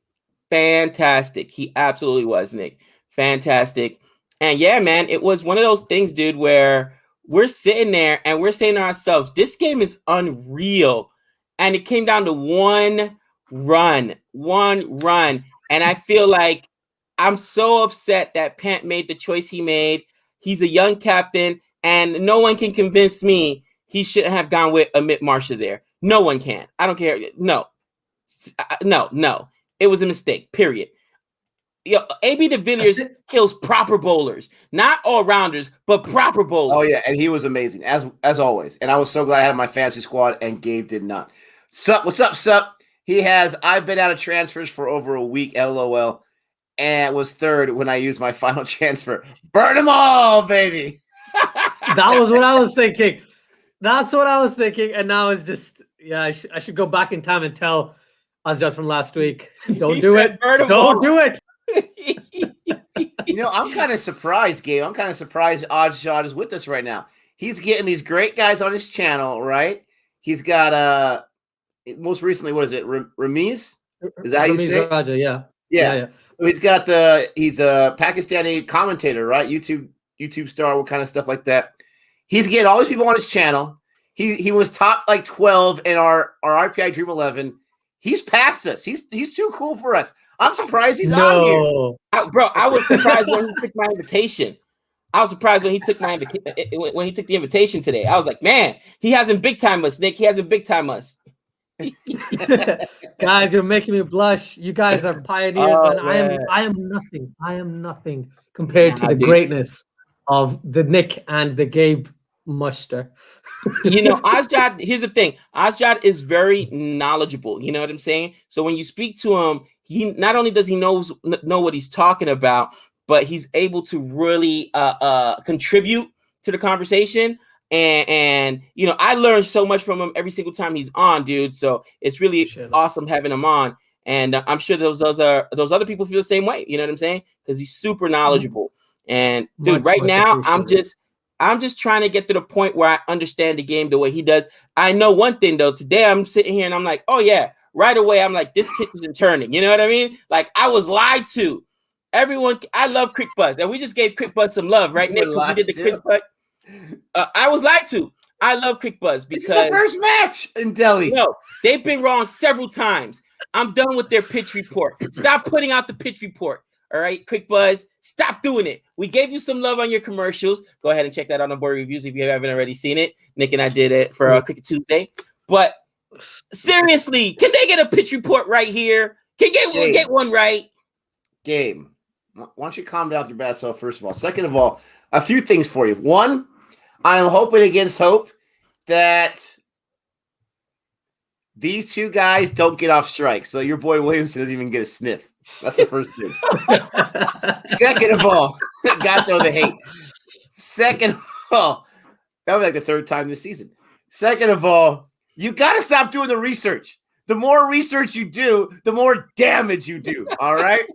Fantastic. He absolutely was, Nick. Fantastic. And yeah, man, it was one of those things, dude, where we're sitting there and we're saying to ourselves, this game is unreal. And it came down to one run. And I feel like I'm so upset that Pant made the choice he made. He's a young captain, and no one can convince me he shouldn't have gone with Amit Marsha there. No one can. I don't care. No. It was a mistake, period. AB de Villiers kills proper bowlers, not all rounders, but proper bowlers. Oh yeah, and he was amazing as always. And I was so glad I had my fantasy squad, and Gabe did not. Sup? What's up, Sup? He has. I've been out of transfers for over a week. LOL, and was 3rd when I used my final transfer. Burn them all, baby. That was what I was thinking. That's what I was thinking. And now it's just, yeah, I should go back in time and tell Azjad from last week. Don't do it. Don't do it. I'm kind of surprised, Gabe. I'm kind of surprised Azjad is with us right now. He's getting these great guys on his channel, right? He's got most recently, what is it? Ramiz? Is that how you say it? Raja, yeah. So he's got he's a Pakistani commentator, right? YouTube star, what kind of stuff like that. He's getting all these people on his channel. He was top like 12 in our RPI Dream 11. He's passed us. He's too cool for us. I'm surprised he's on here. Bro, I was surprised when he took my invitation. I was surprised when he took the invitation today. I was like, man, he hasn't big time us, Nick. He hasn't big time us. Guys, you're making me blush. You guys are pioneers, man. I am nothing. I am nothing compared to the greatness of the Nick and the Gabe muster. Azjad, here's the thing. Azjad is very knowledgeable. You know what I'm saying? So when you speak to him, he not only does he know what he's talking about, but he's able to really contribute to the conversation. And I learn so much from him every single time he's on, dude. So it's really awesome having him on. And I'm sure those other people feel the same way. You know what I'm saying? Because he's super knowledgeable. And dude, right now I'm just trying to get to the point where I understand the game the way he does. I know one thing though. Today I'm sitting here and I'm like, oh yeah, right away I'm like, this pitch isn't turning. You know what I mean? Like I was lied to. Everyone, I love Crick Buzz, and we just gave Crick Buzz some love, right, Nick? We did the Crick Buzz. I was lied to. I love Crick Buzz because this is the first match in Delhi. No, they've been wrong several times. I'm done with their pitch report. Stop putting out the pitch report. All right, Crick Buzz, stop doing it. We gave you some love on your commercials. Go ahead and check that out on Board Reviews if you haven't already seen it. Nick and I did it for Cricket Tuesday. But seriously, can they get a pitch report right here? Can they get one right? Game. Why don't you calm down with your bad self, first of all? Second of all, a few things for you. One, I am hoping against hope that these two guys don't get off strike. So your boy Williamson doesn't even get a sniff. That's the first thing. Second of all, got though the hate. Second of all, that was like the third time this season. Second of all, you got to stop doing the research. The more research you do, the more damage you do. All right?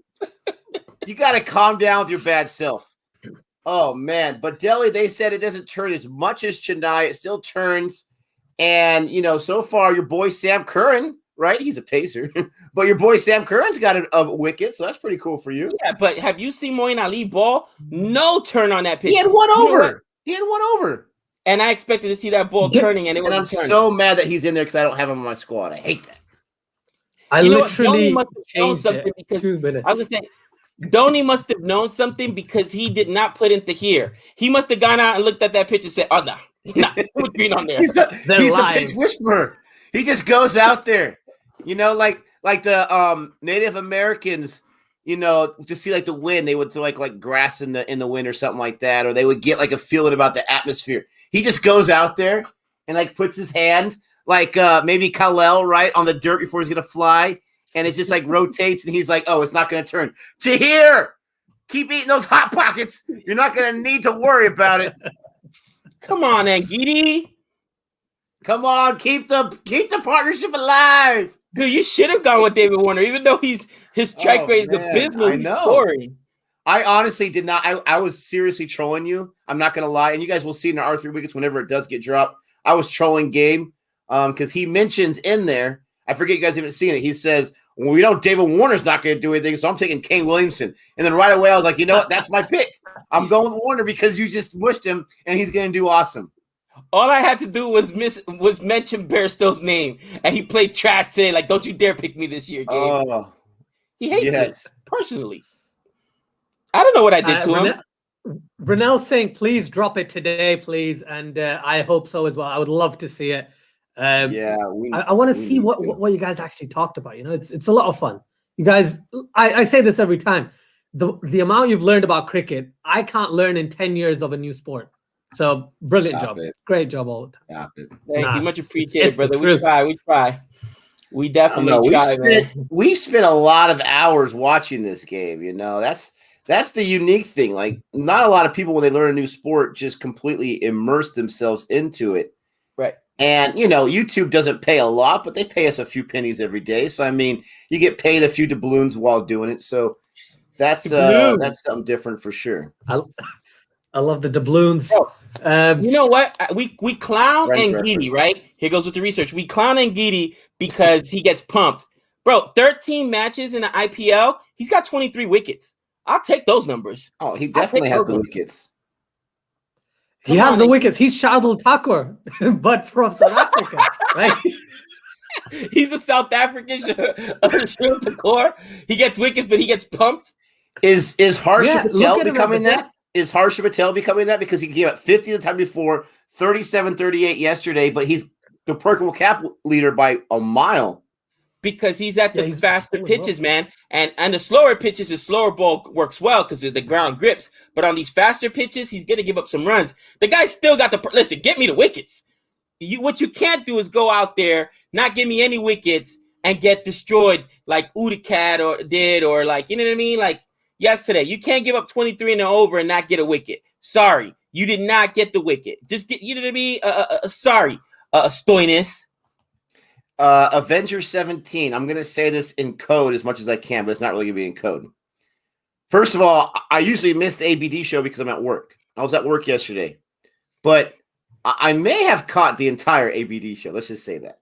You got to calm down with your bad self. Oh, man. But Delhi, they said it doesn't turn as much as Chennai. It still turns. And, so far, your boy Sam Curran, right? He's a pacer. But your boy Sam Curran's got a wicket, so that's pretty cool for you. Yeah, but have you seen Moeen Ali ball? No turn on that pitch. He had one over. And I expected to see that ball turning, and it wasn't turning. I'm so mad that he's in there because I don't have him on my squad. I hate that. I literally must have known something because 2 minutes. I was going to say, Dhoni must have known something because he did not put into here. He must have gone out and looked at that pitch and said, "Oh no, put green on there." He's the pitch whisperer. He just goes out there, like the Native Americans, to see like the wind. They would throw like grass in the wind or something like that, or they would get like a feeling about the atmosphere. He just goes out there and like puts his hand like maybe Kal-El right on the dirt before he's gonna fly. And it just like rotates, and he's like, "Oh, it's not going to turn to here. Keep eating those hot pockets. You're not going to need to worry about it." Come on, Angidi. Come on, keep the partnership alive. Dude, you should have gone with David Warner, even though his strike rate is abysmal. He's scoring. I honestly did not. I was seriously trolling you. I'm not going to lie, and you guys will see in our R3 wickets whenever it does get dropped. I was trolling Gabe because he mentions in there. I forget you guys haven't seen it. He says, "Well, we know David Warner's not going to do anything, so I'm taking Kane Williamson." And then right away, I was like, you know what? That's my pick. I'm going with Warner because you just mushed him, and he's going to do awesome. All I had to do was mention Bairstow's name, and he played trash today. Like, don't you dare pick me this year, Gabe. He hates me personally. I don't know what I did to him. Renell's saying, please drop it today, please. And I hope so as well. I would love to see it. I want to see what you guys actually talked about. It's a lot of fun. You guys, I say this every time. The amount you've learned about cricket, I can't learn in 10 years of a new sport. So brilliant job. Great job all the time. Thank you. Much appreciated, brother. We try. We definitely try, man. We've spent a lot of hours watching this game. That's the unique thing. Like, not a lot of people, when they learn a new sport, just completely immerse themselves into it. Right. And, YouTube doesn't pay a lot, but they pay us a few pennies every day. So, I mean, you get paid a few doubloons while doing it. So that's something different for sure. I love the doubloons. You know what? We clown French Ngidi, reference. right? Here goes with the research. We clown Ngidi because he gets pumped. Bro, 13 matches in the IPL. He's got 23 wickets. I'll take those numbers. Oh, he definitely has the wickets. He has the wickets. He's Shardul Thakur, but from South Africa, right? He's a South African Shardul Thakur. He gets wickets, but he gets pumped. Is Harsha Patel becoming that? Is Harsha Patel becoming that? Because he gave up 50 the time before, 37-38 yesterday, but he's the Purple Cap leader by a mile. Because he's at the faster pitches, man. And the slower pitches, his slower ball works well because the ground grips. But on these faster pitches, he's going to give up some runs. The guy still got listen, get me the wickets. What you can't do is go out there, not give me any wickets, and get destroyed like Udikat did, or like, you know what I mean? Like yesterday, you can't give up 23 and over and not get a wicket. Sorry, you did not get the wicket. Just get, you know what I mean? Sorry, Stoinis. Avenger 17. I'm going to say this in code as much as I can, but it's not really going to be in code. First of all, I usually miss the ABD show because I'm at work. I was at work yesterday, but I may have caught the entire ABD show. Let's just say that.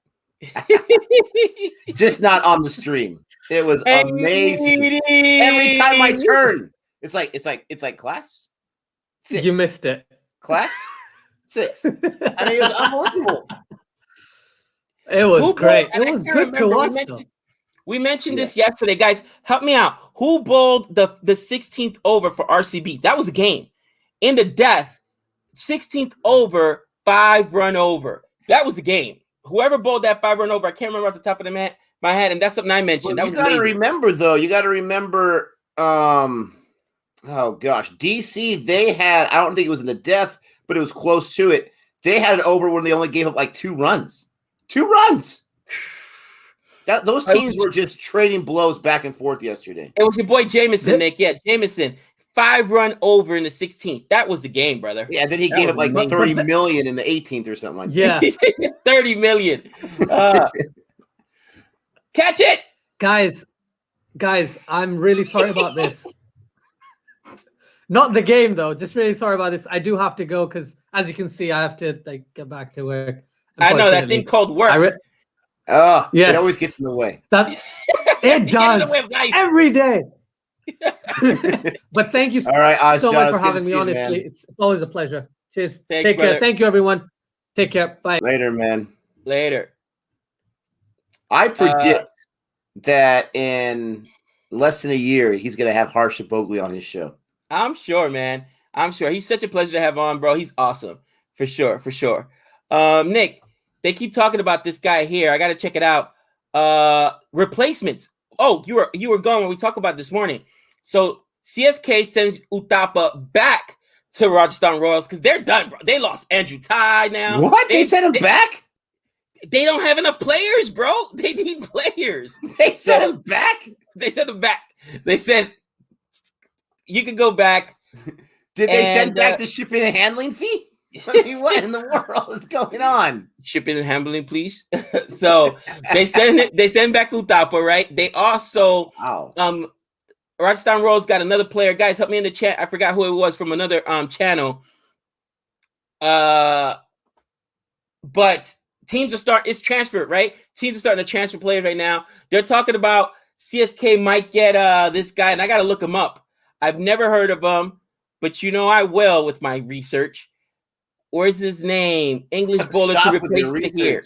Just not on the stream. It was amazing. Every time I turn, it's like class 6. You missed it. Class 6. I mean, it was unbelievable. It was great. It was good to watch. We mentioned this yesterday, guys. Help me out. Who bowled the 16th over for RCB? That was a game. In the death, 16th over, 5-run over. That was the game. Whoever bowled that 5-run over, I can't remember off the top of my head, and that's something I mentioned. Well, you got to remember, though. You got to remember. Oh gosh, DC. They had. I don't think it was in the death, but it was close to it. They had it over when they only gave up like 2 runs. 2 runs. Those teams were just trading blows back and forth yesterday. It was your boy Jameson, Nick. Yeah, Jameson. 5-run over in the 16th. That was the game, brother. Yeah, then he gave up like 30 million in the 18th or something like that. Yeah. 30 million. Catch it. Guys, I'm really sorry about this. Not the game, though. Just really sorry about this. I do have to go because, as you can see, I have to get back to work. I know that thing called work. Yes. It always gets in the way. It does every day. But thank you so much for having me. Honestly, it's always a pleasure. Cheers. Take care. Thank you, everyone. Take care. Bye. Later, man. Later. I predict that in less than a year, he's going to have Harsha Bogli on his show. I'm sure, man. I'm sure. He's such a pleasure to have on, bro. He's awesome. For sure. Nick, they keep talking about this guy here. I got to check it out. Replacements. Oh, you were gone when we talked about this morning. So CSK sends Uthappa back to Rajasthan Royals because they're done, bro. They lost Andrew Ty now. What? They sent him back? They don't have enough players, bro. They need players. They sent him back? They sent him back. They said you can go back. Did they send back the shipping and handling fee? I mean, what in the world is going on? Shipping and handling, please. So they send back Uthappa, right? They also Rajasthan Royals got another player. Guys, help me in the chat. I forgot who it was from another channel. But teams it's transferred, right? Teams are starting to transfer players right now. They're talking about CSK might get this guy, and I gotta look him up. I've never heard of him, but I will with my research. Where's his name? English bowler to replace Tahir.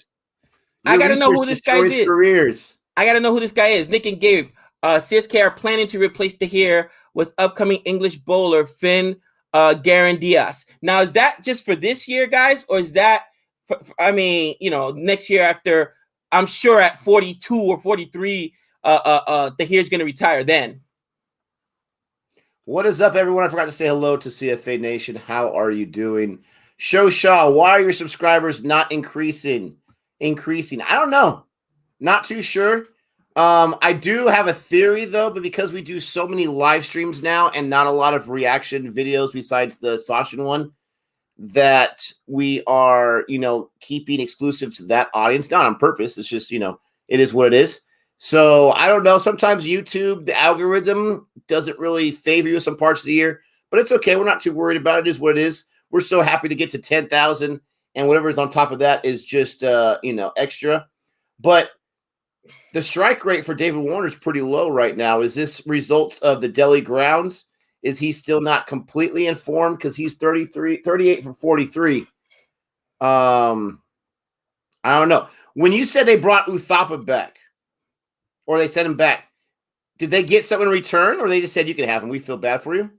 I gotta know who this guy is. I gotta know who this guy is. Nick and Gabe. CSK are planning to replace Tahir with upcoming English bowler Finn Garandias. Now, is that just for this year, guys, or is that? Next year after? I'm sure at 42 or 43, Tahir's going to retire then. What is up, everyone? I forgot to say hello to CFA Nation. How are you doing? Show Shaw, why are your subscribers not increasing? I don't know. Not too sure. I do have a theory though, but because we do so many live streams now and not a lot of reaction videos besides the Sachin one, that we are, keeping exclusive to that audience, not on purpose. It's just, it is what it is. So I don't know. Sometimes YouTube, the algorithm doesn't really favor you some parts of the year, but it's okay. We're not too worried about it. It is what it is. We're so happy to get to 10,000, and whatever is on top of that is just, extra. But the strike rate for David Warner is pretty low right now. Is this results of the Delhi grounds? Is he still not completely informed because he's 38 for 43? I don't know. When you said they brought Uthappa back, or they sent him back, did they get something in return, or they just said you can have him? We feel bad for you.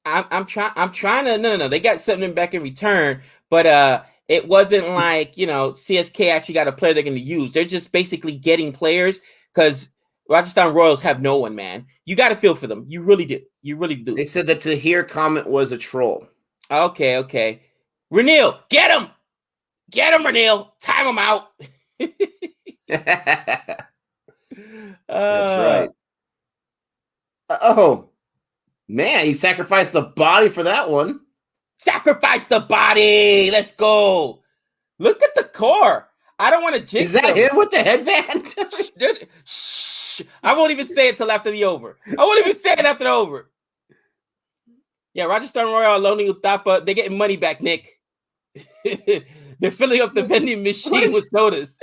I'm trying to no. They got something back in return, but it wasn't like CSK actually got a player they're going to use. They're just basically getting players because Rajasthan Royals have no one, man. You got to feel for them. You really do. You really do. They said that Tahir comment was a troll. Okay. Ranil, get him! Get him, Ranil! Time him out! That's right. Oh, man, he sacrificed the body for that one. Sacrifice the body! Let's go! Look at the core. I don't want to jinx Is that him with the headband? Shh. I won't even say it till after the over. I won't even say it after the over. Yeah, Rajasthan Royal loaning Uthappa. They're getting money back, Nick. They're filling up the vending machine with sodas.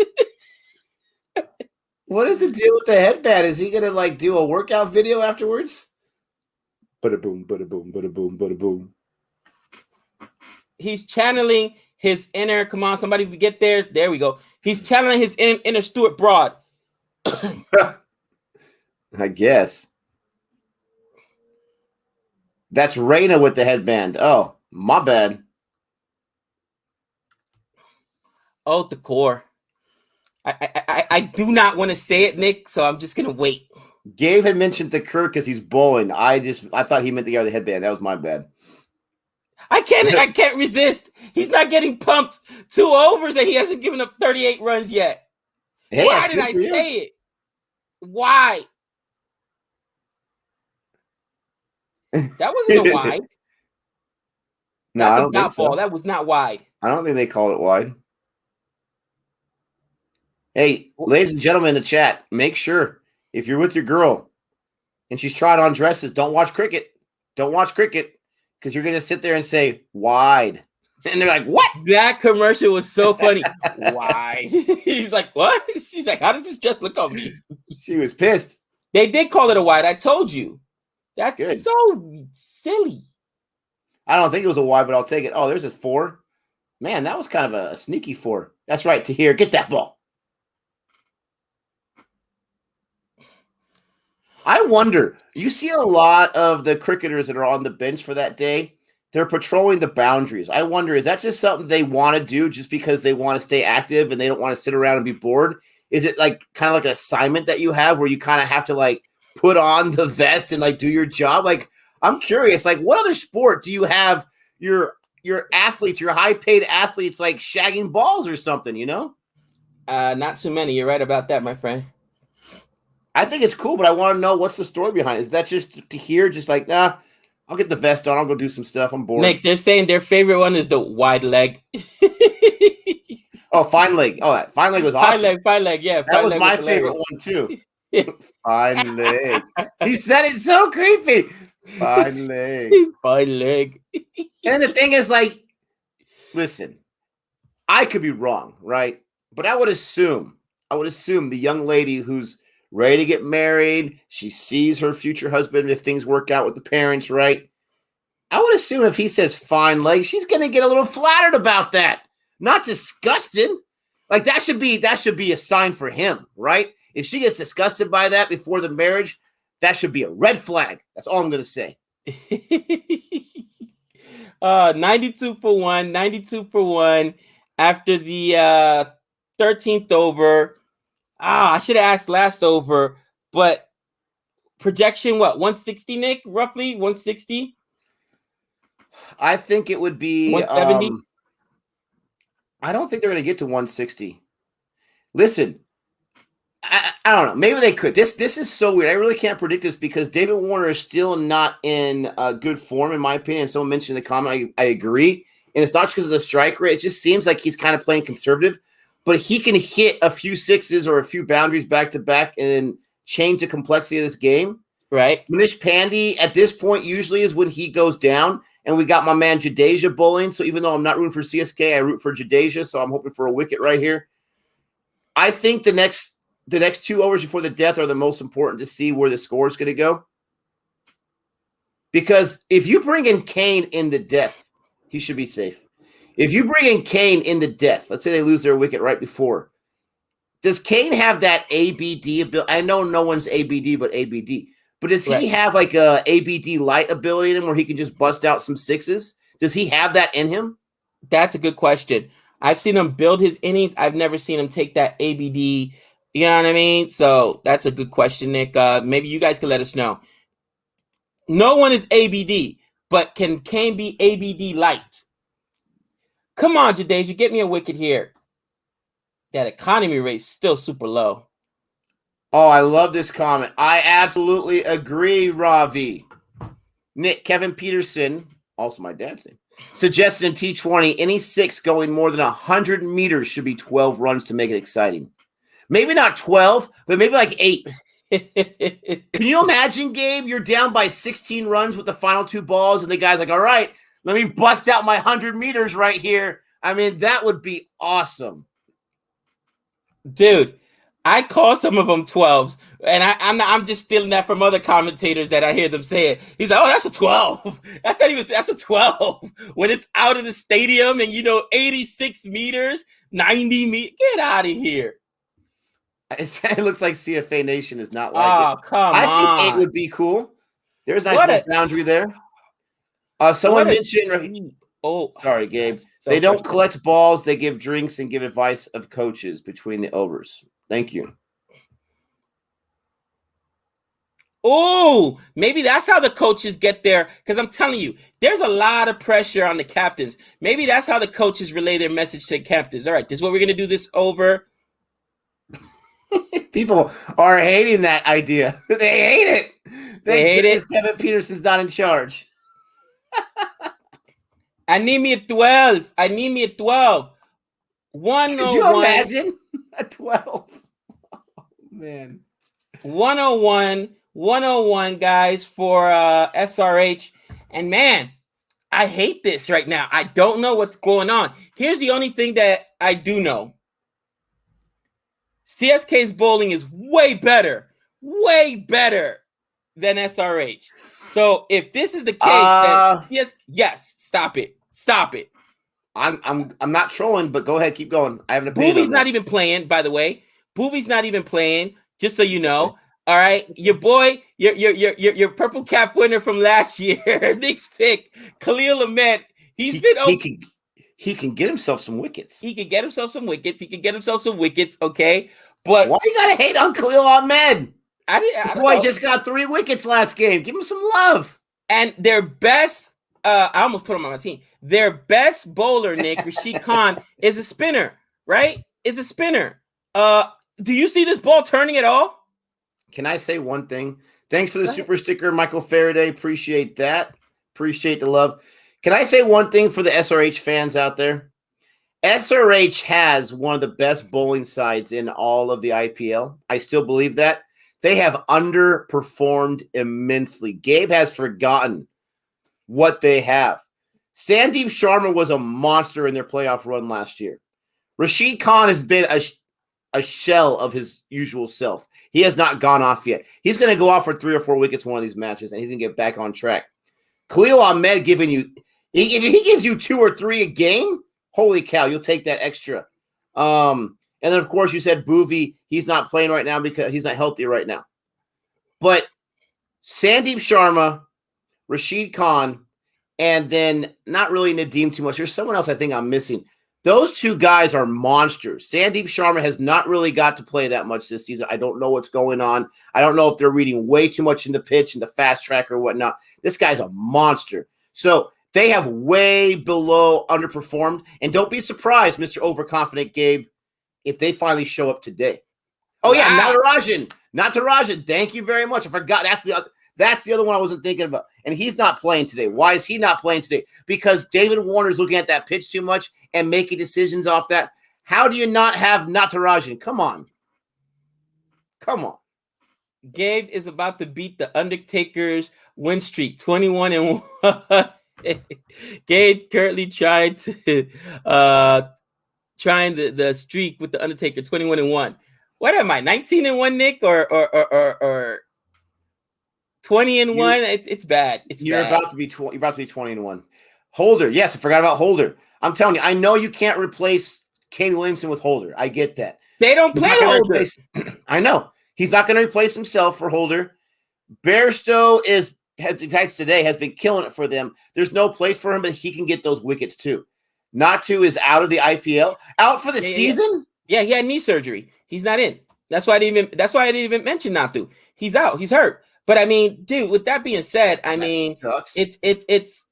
What is the deal with the headband? Is he going to do a workout video afterwards? Bada boom, bada boom, bada boom, bada boom. He's channeling his inner, come on, somebody get there. There we go. He's channeling his inner Stuart Broad. I guess. That's Reina with the headband. Oh, my bad. Oh, the core. I do not want to say it, Nick, so I'm just going to wait. Gabe had mentioned the Kirk because he's bowling. I thought he meant the guy with the headband. That was my bad. I can't resist. He's not getting pumped 2 overs and he hasn't given up 38 runs yet. Hey, why did I say it? Why? That wasn't a wide. No, That's I a don't think dot ball. so. That was not wide. I don't think they call it wide. Hey, ladies and gentlemen in the chat, make sure if you're with your girl and she's trying on dresses, don't watch cricket. Don't watch cricket because you're going to sit there and say wide. And they're like, what? That commercial was so funny. Wide. He's like, what? She's like, how does this dress look on me? She was pissed. They did call it a wide. I told you. That's good. So silly. I don't think it was a wide, but I'll take it. Oh, there's a 4. Man, that was kind of a sneaky 4. That's right. Tahir, get that ball. I wonder, you see a lot of the cricketers that are on the bench for that day, they're patrolling the boundaries. I wonder, is that just something they want to do just because they want to stay active and they don't want to sit around and be bored? Is it kind of like an assignment that you have where you kind of have to put on the vest and do your job? I'm curious, what other sport do you have your athletes, your high-paid athletes shagging balls or something, Not too many. You're right about that, my friend. I think it's cool, but I want to know what's the story behind it. Is that just to hear, nah, I'll get the vest on. I'll go do some stuff. I'm bored. Nick, they're saying their favorite one is the wide leg. Oh, fine leg. Oh, fine leg was awesome. Fine leg, yeah. That was my favorite one, too. Fine leg. He said it so creepy. Fine leg. Fine leg. And the thing is, listen, I could be wrong, right? But I would assume the young lady who's ready to get married, she sees her future husband if things work out with the parents, right? I would assume if he says fine leg, she's going to get a little flattered about that. Not disgusted. That should be a sign for him, right? If she gets disgusted by that before the marriage, that should be a red flag. That's all I'm going to say. 92 for 1 after the 13th over. I should have asked last over, but projection, what, 160, Nick? Roughly 160? I think it would be 170. I don't think they're going to get to 160. Listen, I don't know. Maybe they could. This is so weird. I really can't predict this because David Warner is still not in good form, in my opinion. Someone mentioned in the comment. I agree. And it's not just because of the strike rate. It just seems like he's kind of playing conservative. But he can hit a few sixes or a few boundaries back to back and change the complexity of this game. Right. Manish Pandey at this point usually is when he goes down. And we got my man Jadeja bowling. So even though I'm not rooting for CSK, I root for Jadeja. So I'm hoping for a wicket right here. I think the next 2 overs before the death are the most important to see where the score is going to go. Because if you bring in Kane in the death, he should be safe. If you bring in Kane in the death, let's say they lose their wicket right before, does Kane have that ABD ability? I know no one's ABD but ABD. But does he have like a ABD light ability in him where he can just bust out some sixes? Does he have that in him? That's a good question. I've seen him build his innings. I've never seen him take that ABD. You know what I mean? So that's a good question, Nick. Maybe you guys can let us know. No one is ABD, but can Kane be ABD light? Come on, Jadeja, get me a wicket here. That economy rate's still super low. Oh, I love this comment. I absolutely agree, Ravi. Nick, Kevin Peterson, also my dad's name, suggested in T20, any six going more than 100 meters should be 12 runs to make it exciting. Maybe not 12, but maybe like 8. Can you imagine, Gabe? You're down by 16 runs with the final 2 balls, and the guy's like, all right, let me bust out my 100 meters right here. I mean, that would be awesome. Dude, I call some of them 12s, and I'm just stealing that from other commentators that I hear them say it. He's like, oh, that's a 12. That's a 12. When it's out of the stadium and, 86 meters, 90 meters, get out of here. It looks like CFA Nation is not like it. Oh, come on. I think 8 would be cool. There's a nice little boundary there. Someone mentioned... Oh, sorry, Gabe. They don't collect balls. They give drinks and give advice of coaches between the overs. Thank you. Oh, maybe that's how the coaches get there. Because I'm telling you, there's a lot of pressure on the captains. Maybe that's how the coaches relay their message to the captains. All right, this is what we're going to do this over. People are hating that idea. They hate it. They hate it. Kevin Peterson's not in charge. I need me a 12. I need me a 12. 101. Could you imagine a 12? Oh, man. 101, guys, for SRH. And, man, I hate this right now. I don't know what's going on. Here's the only thing that I do know. CSK's bowling is way better than SRH. So if this is the case, then yes, stop it. I'm not trolling, but go ahead, keep going. I have an opinion. Boovy's not even playing, by the way. Boovy's not even playing, just so you know. All right, your boy, your purple cap winner from last year, Nick's pick, Khalil Ahmed. He can get himself some wickets. He can get himself some wickets. Okay, but why you gotta hate on Khalil Ahmed? I Boy, just got 3 wickets last game. Give him some love. And their best, I almost put him on my team. Their best bowler, Nick, Rashid Khan, is a spinner, right? Is a spinner. Do you see this ball turning at all? Can I say one thing? Thanks for the super sticker, Michael Faraday. Appreciate that. Appreciate the love. Can I say one thing for the SRH fans out there? SRH has one of the best bowling sides in all of the IPL. I still believe that. They have underperformed immensely. Gabe has forgotten what they have. Sandeep Sharma was a monster in their playoff run last year. Rashid Khan has been a shell of his usual self. He has not gone off yet. He's going to go off for 3 or 4 wickets one of these matches, and he's going to get back on track. Khalil Ahmed if he gives you 2 or 3 a game, holy cow, you'll take that extra. And then, of course, you said Boovy. He's not playing right now because he's not healthy right now. But Sandeep Sharma, Rashid Khan, and then not really Nadeem too much. There's someone else I think I'm missing. Those 2 guys are monsters. Sandeep Sharma has not really got to play that much this season. I don't know what's going on. I don't know if they're reading way too much in the pitch and the fast track or whatnot. This guy's a monster. So they have way below underperformed. And don't be surprised, Mr. Overconfident Gabe, if they finally show up today. Oh yeah, Natarajan. Thank you very much. I forgot. That's the other one I wasn't thinking about. And he's not playing today. Why is he not playing today? Because David Warner's looking at that pitch too much and making decisions off that. How do you not have Natarajan? Come on. Gabe is about to beat the Undertaker's win streak, 21-1. Gabe currently trying the streak with the Undertaker, 21-1. What am I, 19-1, Nick, or 20-1? It's bad. You're about to be 20-1. Holder, yes, I forgot about Holder. I'm telling you, I know you can't replace Kane Williamson with Holder. I get that. They don't play Holder. I know. He's not going to replace himself for Holder. Bairstow has been killing it for them. There's no place for him, but he can get those wickets too. Natu is out of the IPL, out for the season. Yeah, he had knee surgery. He's not in. That's why I didn't even mention Natu. He's out. He's hurt. But I mean, dude, with that being said, it's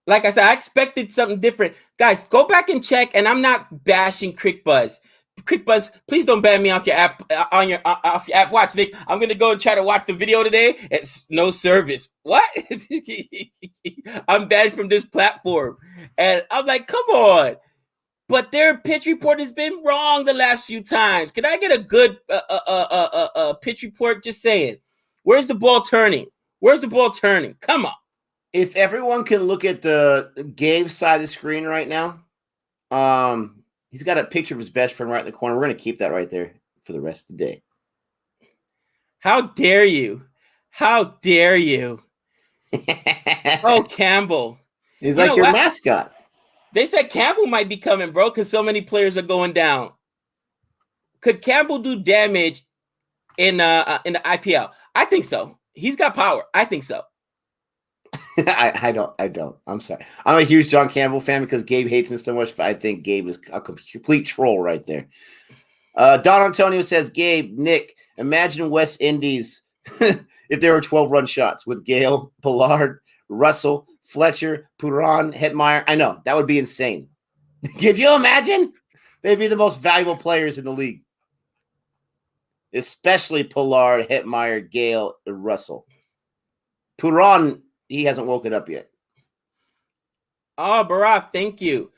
like I said, I expected something different. Guys, go back and check. And I'm not bashing Crick Buzz. Crick Buzz, please don't ban me off your app off your app watch, Nick. I'm gonna go and try to watch the video today. It's no service. What? I'm banned from this platform. And I'm like, come on. But their pitch report has been wrong the last few times. Can I get a good pitch report? Just saying. Where's the ball turning? Come on. If everyone can look at the Gabe side of the screen right now, he's got a picture of his best friend right in the corner. We're going to keep that right there for the rest of the day. How dare you? Oh, Campbell. He's like your mascot. They said Campbell might be coming, bro, because so many players are going down. Could Campbell do damage in the IPL? I think so. He's got power. I think so. I don't. I'm sorry. I'm a huge John Campbell fan because Gabe hates him so much, but I think Gabe is a complete troll right there. Don Antonio says, Gabe, Nick, imagine West Indies if there were 12-run shots with Gale, Pollard, Russell, Fletcher, Puran, Hetmeyer. I know. That would be insane. Could you imagine? They'd be the most valuable players in the league. Especially Pollard, Hetmeyer, Gale, and Russell. Puran, he hasn't woken up yet. Oh, Barath, thank you.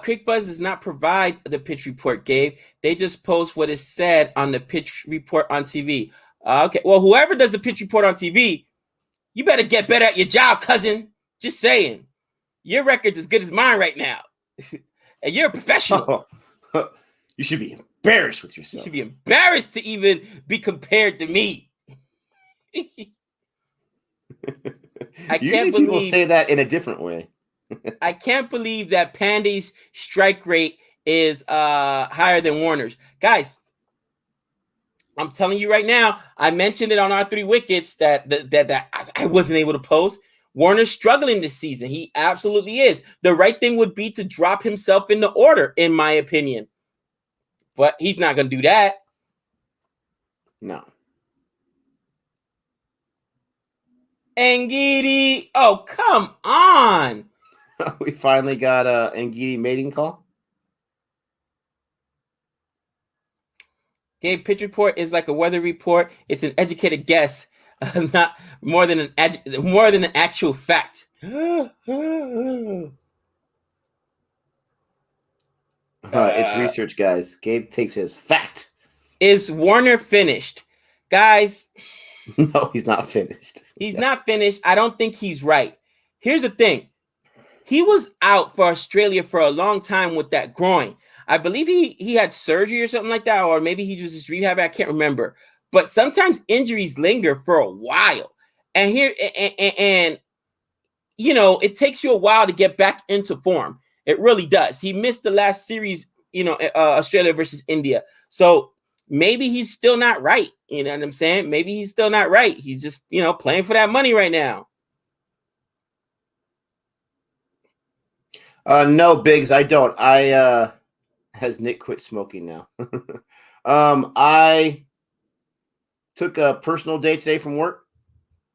Crick Buzz does not provide the pitch report, Gabe. They just post what is said on the pitch report on TV. Okay, well, whoever does the pitch report on TV, you better get better at your job, cousin. Just saying. Your record's as good as mine right now. And you're a professional. You should be embarrassed with yourself. You should be embarrassed to even be compared to me. Usually people say that in a different way. I can't believe that Pandey's strike rate is higher than Warner's. Guys, I'm telling you right now, I mentioned it on our 3 wickets that I wasn't able to post. Warner's struggling this season. He absolutely is. The right thing would be to drop himself in the order, in my opinion. But he's not going to do that. No. Ngidi. Oh, come on. We finally got a Ngidi mating call. Gabe, pitch report is like a weather report. It's an educated guess, not more than an actual fact. It's research, guys. Gabe takes it as fact. Is Warner finished? Guys. No, he's not finished. He's not finished. I don't think he's right. Here's the thing. He was out for Australia for a long time with that groin. I believe he had surgery or something like that, or maybe he just rehab. I can't remember. But sometimes injuries linger for a while. And you know, it takes you a while to get back into form. It really does. He missed the last series, Australia versus India. So maybe he's still not right. You know what I'm saying? Maybe he's still not right. He's just, playing for that money right now. No, Biggs, I don't. Has Nick quit smoking now? I took a personal day today from work.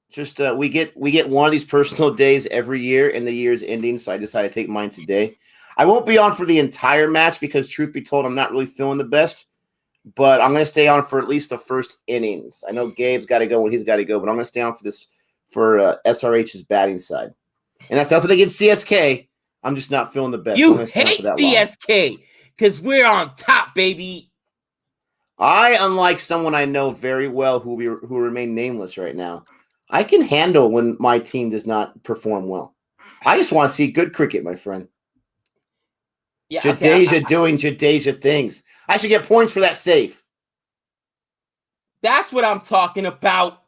Just we get one of these personal days every year, and the year's ending, so I decided to take mine today. I won't be on for the entire match because, truth be told, I'm not really feeling the best. but I'm going to stay on for at least the first innings. I know Gabe's got to go when he's got to go, but I'm going to stay on for SRH's batting side. And that's nothing against CSK. I'm just not feeling the best. You hate CSK because we're on top, baby. I, unlike someone I know very well who remain nameless right now, I can handle when my team does not perform well. I just want to see good cricket, my friend. Yeah, Jadeja doing Jadeja things. I should get points for that save. That's what I'm talking about.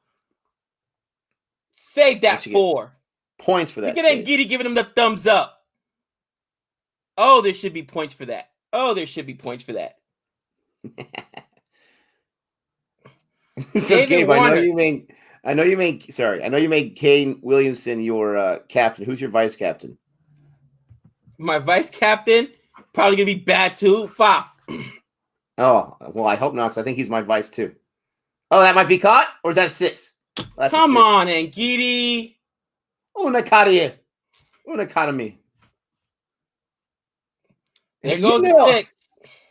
Save that 4. Points for that. Look at Giddy giving him the thumbs up. Oh, there should be points for that. So Gabe, I know you made Kane Williamson your captain. Who's your vice captain? My vice captain probably gonna be bad too. Faf. Oh well, I hope not, because I think he's my vice too. Oh, that might be caught, or is that 6? Come on, Ngidi. Una cara me. There goes the 6.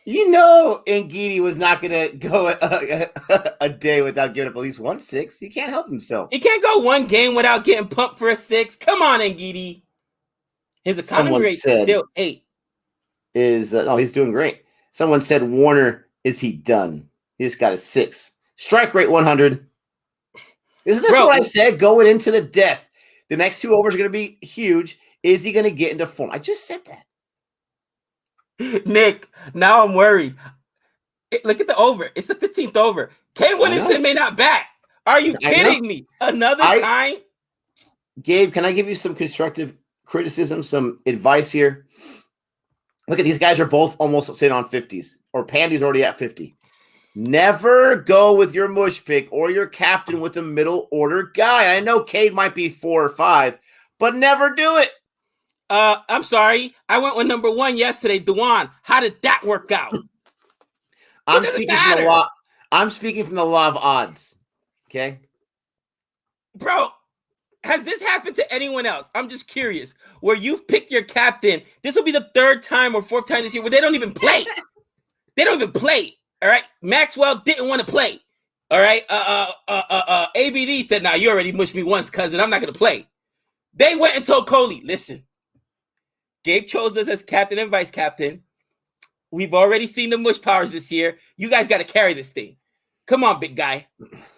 You know, Ngidi was not going to go a day without giving up at least 1 6. He can't help himself. He can't go one game without getting pumped for a 6. Come on, Ngidi. His economy rate is still 8. He's doing great. Someone said, Warner, is he done? He just got a 6. Strike rate 100. Isn't this what I said going into the death? The next 2 overs are going to be huge. Is he going to get into form? I just said that. Nick, now I'm worried. Look at the over. It's the 15th over. Kane Williamson may not bat. Are you kidding me? Another time? Gabe, can I give you some constructive criticism, some advice here? Look at these guys are both almost sitting on 50s, or Pandy's already at 50. Never go with your mush pick or your captain with a middle order guy. I know Cade might be 4 or 5, but never do it. I'm sorry. I went with number 1 yesterday, Dewan. How did that work out? I'm speaking from the law of odds. Okay? Bro, has this happened to anyone else? I'm just curious. Where you've picked your captain, this will be the 3rd time or 4th time this year where they don't even play. All right? Maxwell didn't want to play. All right? ABD said, "Nah, you already mushed me once, cousin. I'm not going to play." They went and told Coley, "Listen, Gabe chose us as captain and vice captain. We've already seen the mush powers this year. You guys got to carry this thing. Come on, big guy.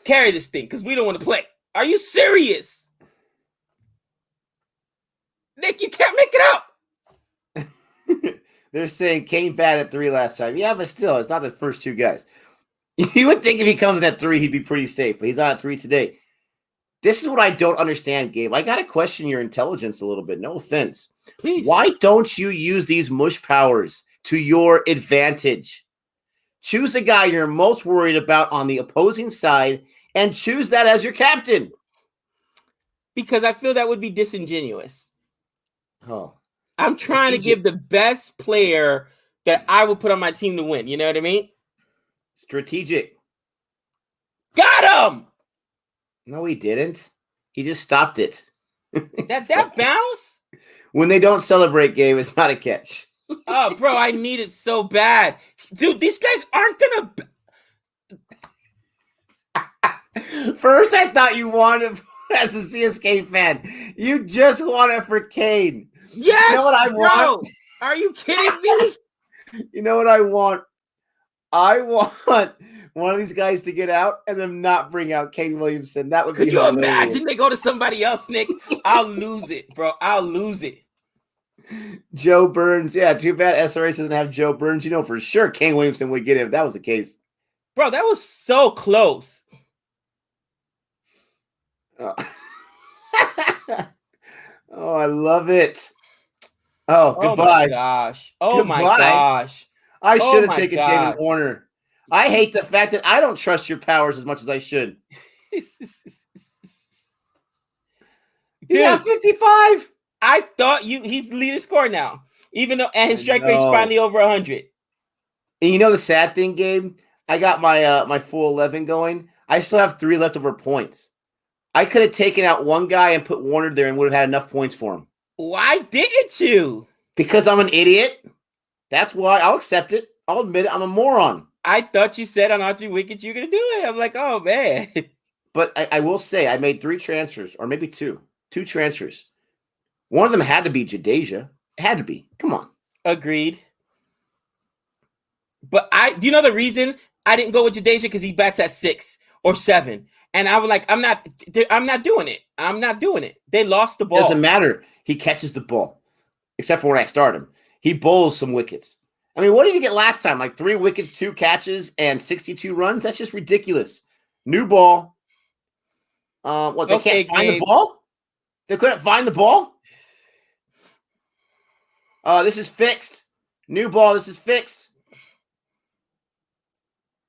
Carry this thing because we don't want to play." Are you serious? Nick, you can't make it up. They're saying Kane batted 3 last time. Yeah, but still, it's not the first 2 guys. You would think if he comes at 3, he'd be pretty safe, but he's not at 3 today. This is what I don't understand, Gabe. I got to question your intelligence a little bit. No offense. Please. Why don't you use these mush powers to your advantage? Choose the guy you're most worried about on the opposing side and choose that as your captain. Because I feel that would be disingenuous. Oh. I'm trying to give the best player that I would put on my team to win. You know what I mean? Strategic. Got him! No, he didn't. He just stopped it. That's that bounce? When they don't celebrate, Gabe, it's not a catch. Oh, bro, I need it so bad. Dude, these guys aren't going to... First, I thought you wanted, as a CSK fan, you just want it for Kane. Yes, you know what I want? Are you kidding me? You know what I want? I want one of these guys to get out and then not bring out Kane Williamson. That would be hilarious. Could you imagine they go to somebody else, Nick? I'll lose it, bro. I'll lose it. Joe Burns. Yeah, too bad SRH doesn't have Joe Burns. You know for sure Kane Williamson would get him if that was the case. Bro, that was so close. Oh, I love it. Oh, goodbye. Oh, my gosh. Oh, my gosh. I should have taken David Warner. I hate the fact that I don't trust your powers as much as I should. Dude, got 55. I thought he's the leading scorer now. Even though and his strike rate's finally over 100. And you know the sad thing, Gabe? I got my full 11 going. I still have 3 leftover points. I could have taken out one guy and put Warner there and would have had enough points for him. Why didn't you? Because I'm an idiot. That's why. I'll accept it. I'll admit it. I'm a moron. I thought you said on all 3 wickets you're gonna do it. I'm like, oh man. But I will say I made 3 transfers, or maybe 2 transfers. One of them had to be Jadeja. It had to be. Come on. Agreed. But do you know the reason I didn't go with Jadeja? Because he bats at 6 or 7. And I was like, I'm not doing it. I'm not doing it. They lost the ball. Doesn't matter. He catches the ball. Except for when I start him. He bowls some wickets. I mean, what did he get last time? Like 3 wickets, 2 catches, and 62 runs? That's just ridiculous. New ball. What, they can't find the ball? They couldn't find the ball? This is fixed. New ball, this is fixed.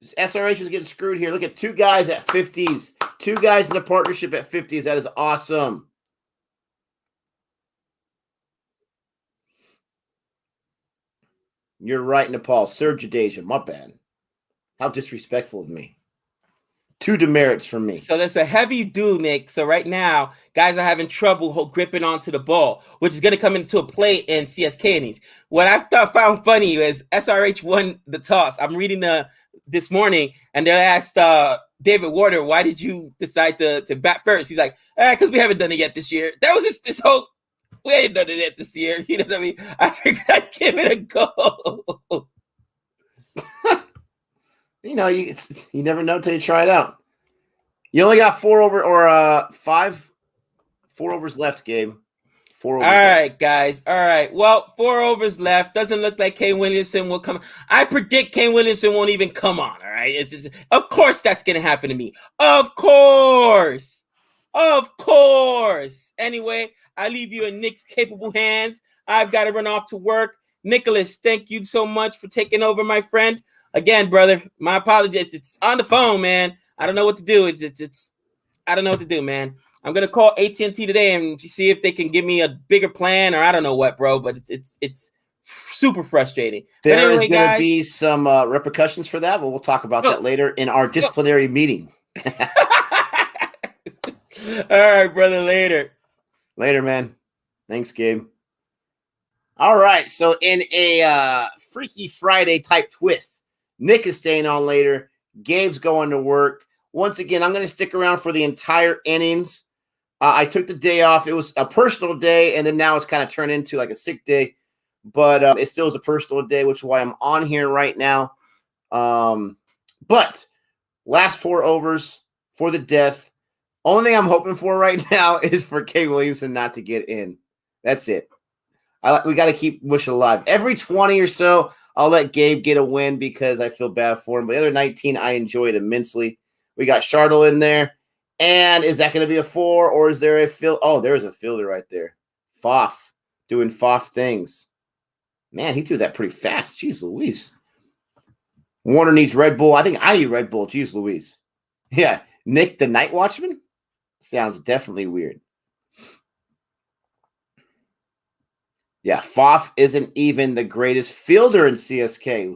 This SRH is getting screwed here. Look at 2 guys at 50s. 2 guys in the partnership at 50s. That is awesome. You're right, Nepal. Sir Jadeja, my bad. How disrespectful of me. 2 demerits from me. So there's a heavy do, Nick. So right now, guys are having trouble gripping onto the ball, which is going to come into a play in CSK innings. What I found funny is SRH won the toss. I'm reading this morning, and they asked David Warner, why did you decide to bat first? He's like, because we haven't done it yet this year. That was this whole, we ain't done it yet this year. You know what I mean? I figured I'd give it a go. You know, you never know until you try it out. You only got 4 overs left, Gabe. 4 overs. All right, guys. All right. Well, 4 overs left. Doesn't look like Kane Williamson will come. I predict Kane Williamson won't even come on. All right. Of course, that's going to happen to me. Of course. Anyway, I leave you in Nick's capable hands. I've got to run off to work. Nicholas, thank you so much for taking over, my friend. Again, brother, my apologies. It's on the phone, man. I don't know what to do. I don't know what to do, man. I'm gonna call AT&T today and see if they can give me a bigger plan, or I don't know what, bro. But it's super frustrating. There is going to be some repercussions for that, but we'll talk about that later in our disciplinary meeting. All right, brother. Later, man. Thanks, Gabe. All right, so in a Freaky Friday type twist, Nick is staying on later. Gabe's going to work. Once again, I'm going to stick around for the entire innings. I took the day off. It was a personal day, and then now it's kind of turned into like a sick day. But it still is a personal day, which is why I'm on here right now. But last 4 overs for the death. Only thing I'm hoping for right now is for Kane Williamson not to get in. That's it. We got to keep Bush alive. Every 20 or so, I'll let Gabe get a win because I feel bad for him. But the other 19, I enjoyed immensely. We got Shardle in there. And is that going to be a 4, or is there a field? Oh, there's a fielder right there. Foff, doing Foff things. Man, he threw that pretty fast. Jeez Louise. Warner needs Red Bull. I think I need Red Bull. Jeez Louise. Yeah, Nick the Night Watchman? Sounds definitely weird. Yeah, Foff isn't even the greatest fielder in CSK.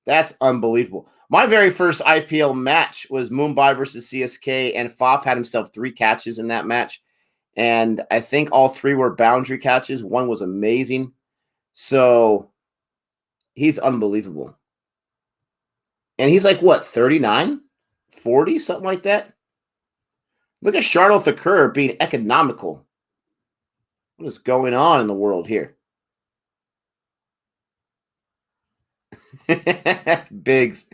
That's unbelievable. My very first IPL match was Mumbai versus CSK, and Foff had himself 3 catches in that match. And I think all 3 were boundary catches. One was amazing. So he's unbelievable. And he's like, what, 39? 40? Something like that? Look at Shardle Thakur being economical. What is going on in the world here? Biggs.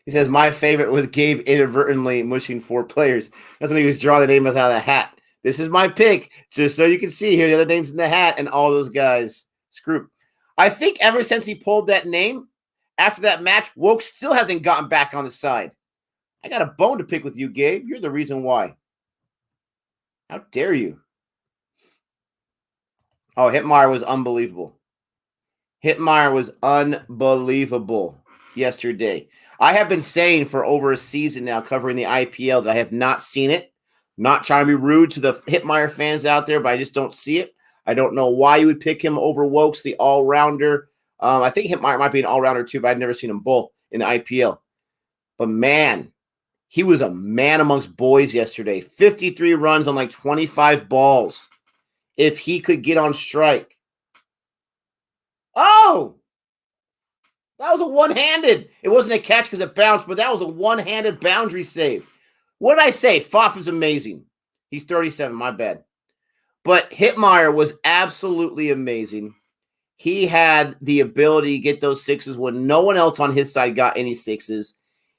He says, my favorite was Gabe inadvertently mushing 4 players. That's when he was drawing the names out of the hat. This is my pick, just so you can see here the other names in the hat and all those guys. Screw. I think ever since he pulled that name, after that match, Woke still hasn't gotten back on the side. I got a bone to pick with you, Gabe. You're the reason why. How dare you? Oh, Hitmeyer was unbelievable. Hitmeyer was unbelievable yesterday. I have been saying for over a season now, covering the IPL, that I have not seen it. Not trying to be rude to the Hitmeyer fans out there, but I just don't see it. I don't know why you would pick him over Wokes, the all-rounder. I think Hitmeyer might be an all-rounder too, but I've never seen him bowl in the IPL. But man, he was a man amongst boys yesterday. 53 runs on like 25 balls. If he could get on strike. Oh! That was a one-handed. It wasn't a catch because it bounced, but that was a one-handed boundary save. What did I say? Pfaff is amazing. He's 37, my bad. But Hitmeyer was absolutely amazing. He had the ability to get those sixes when no one else on his side got any sixes.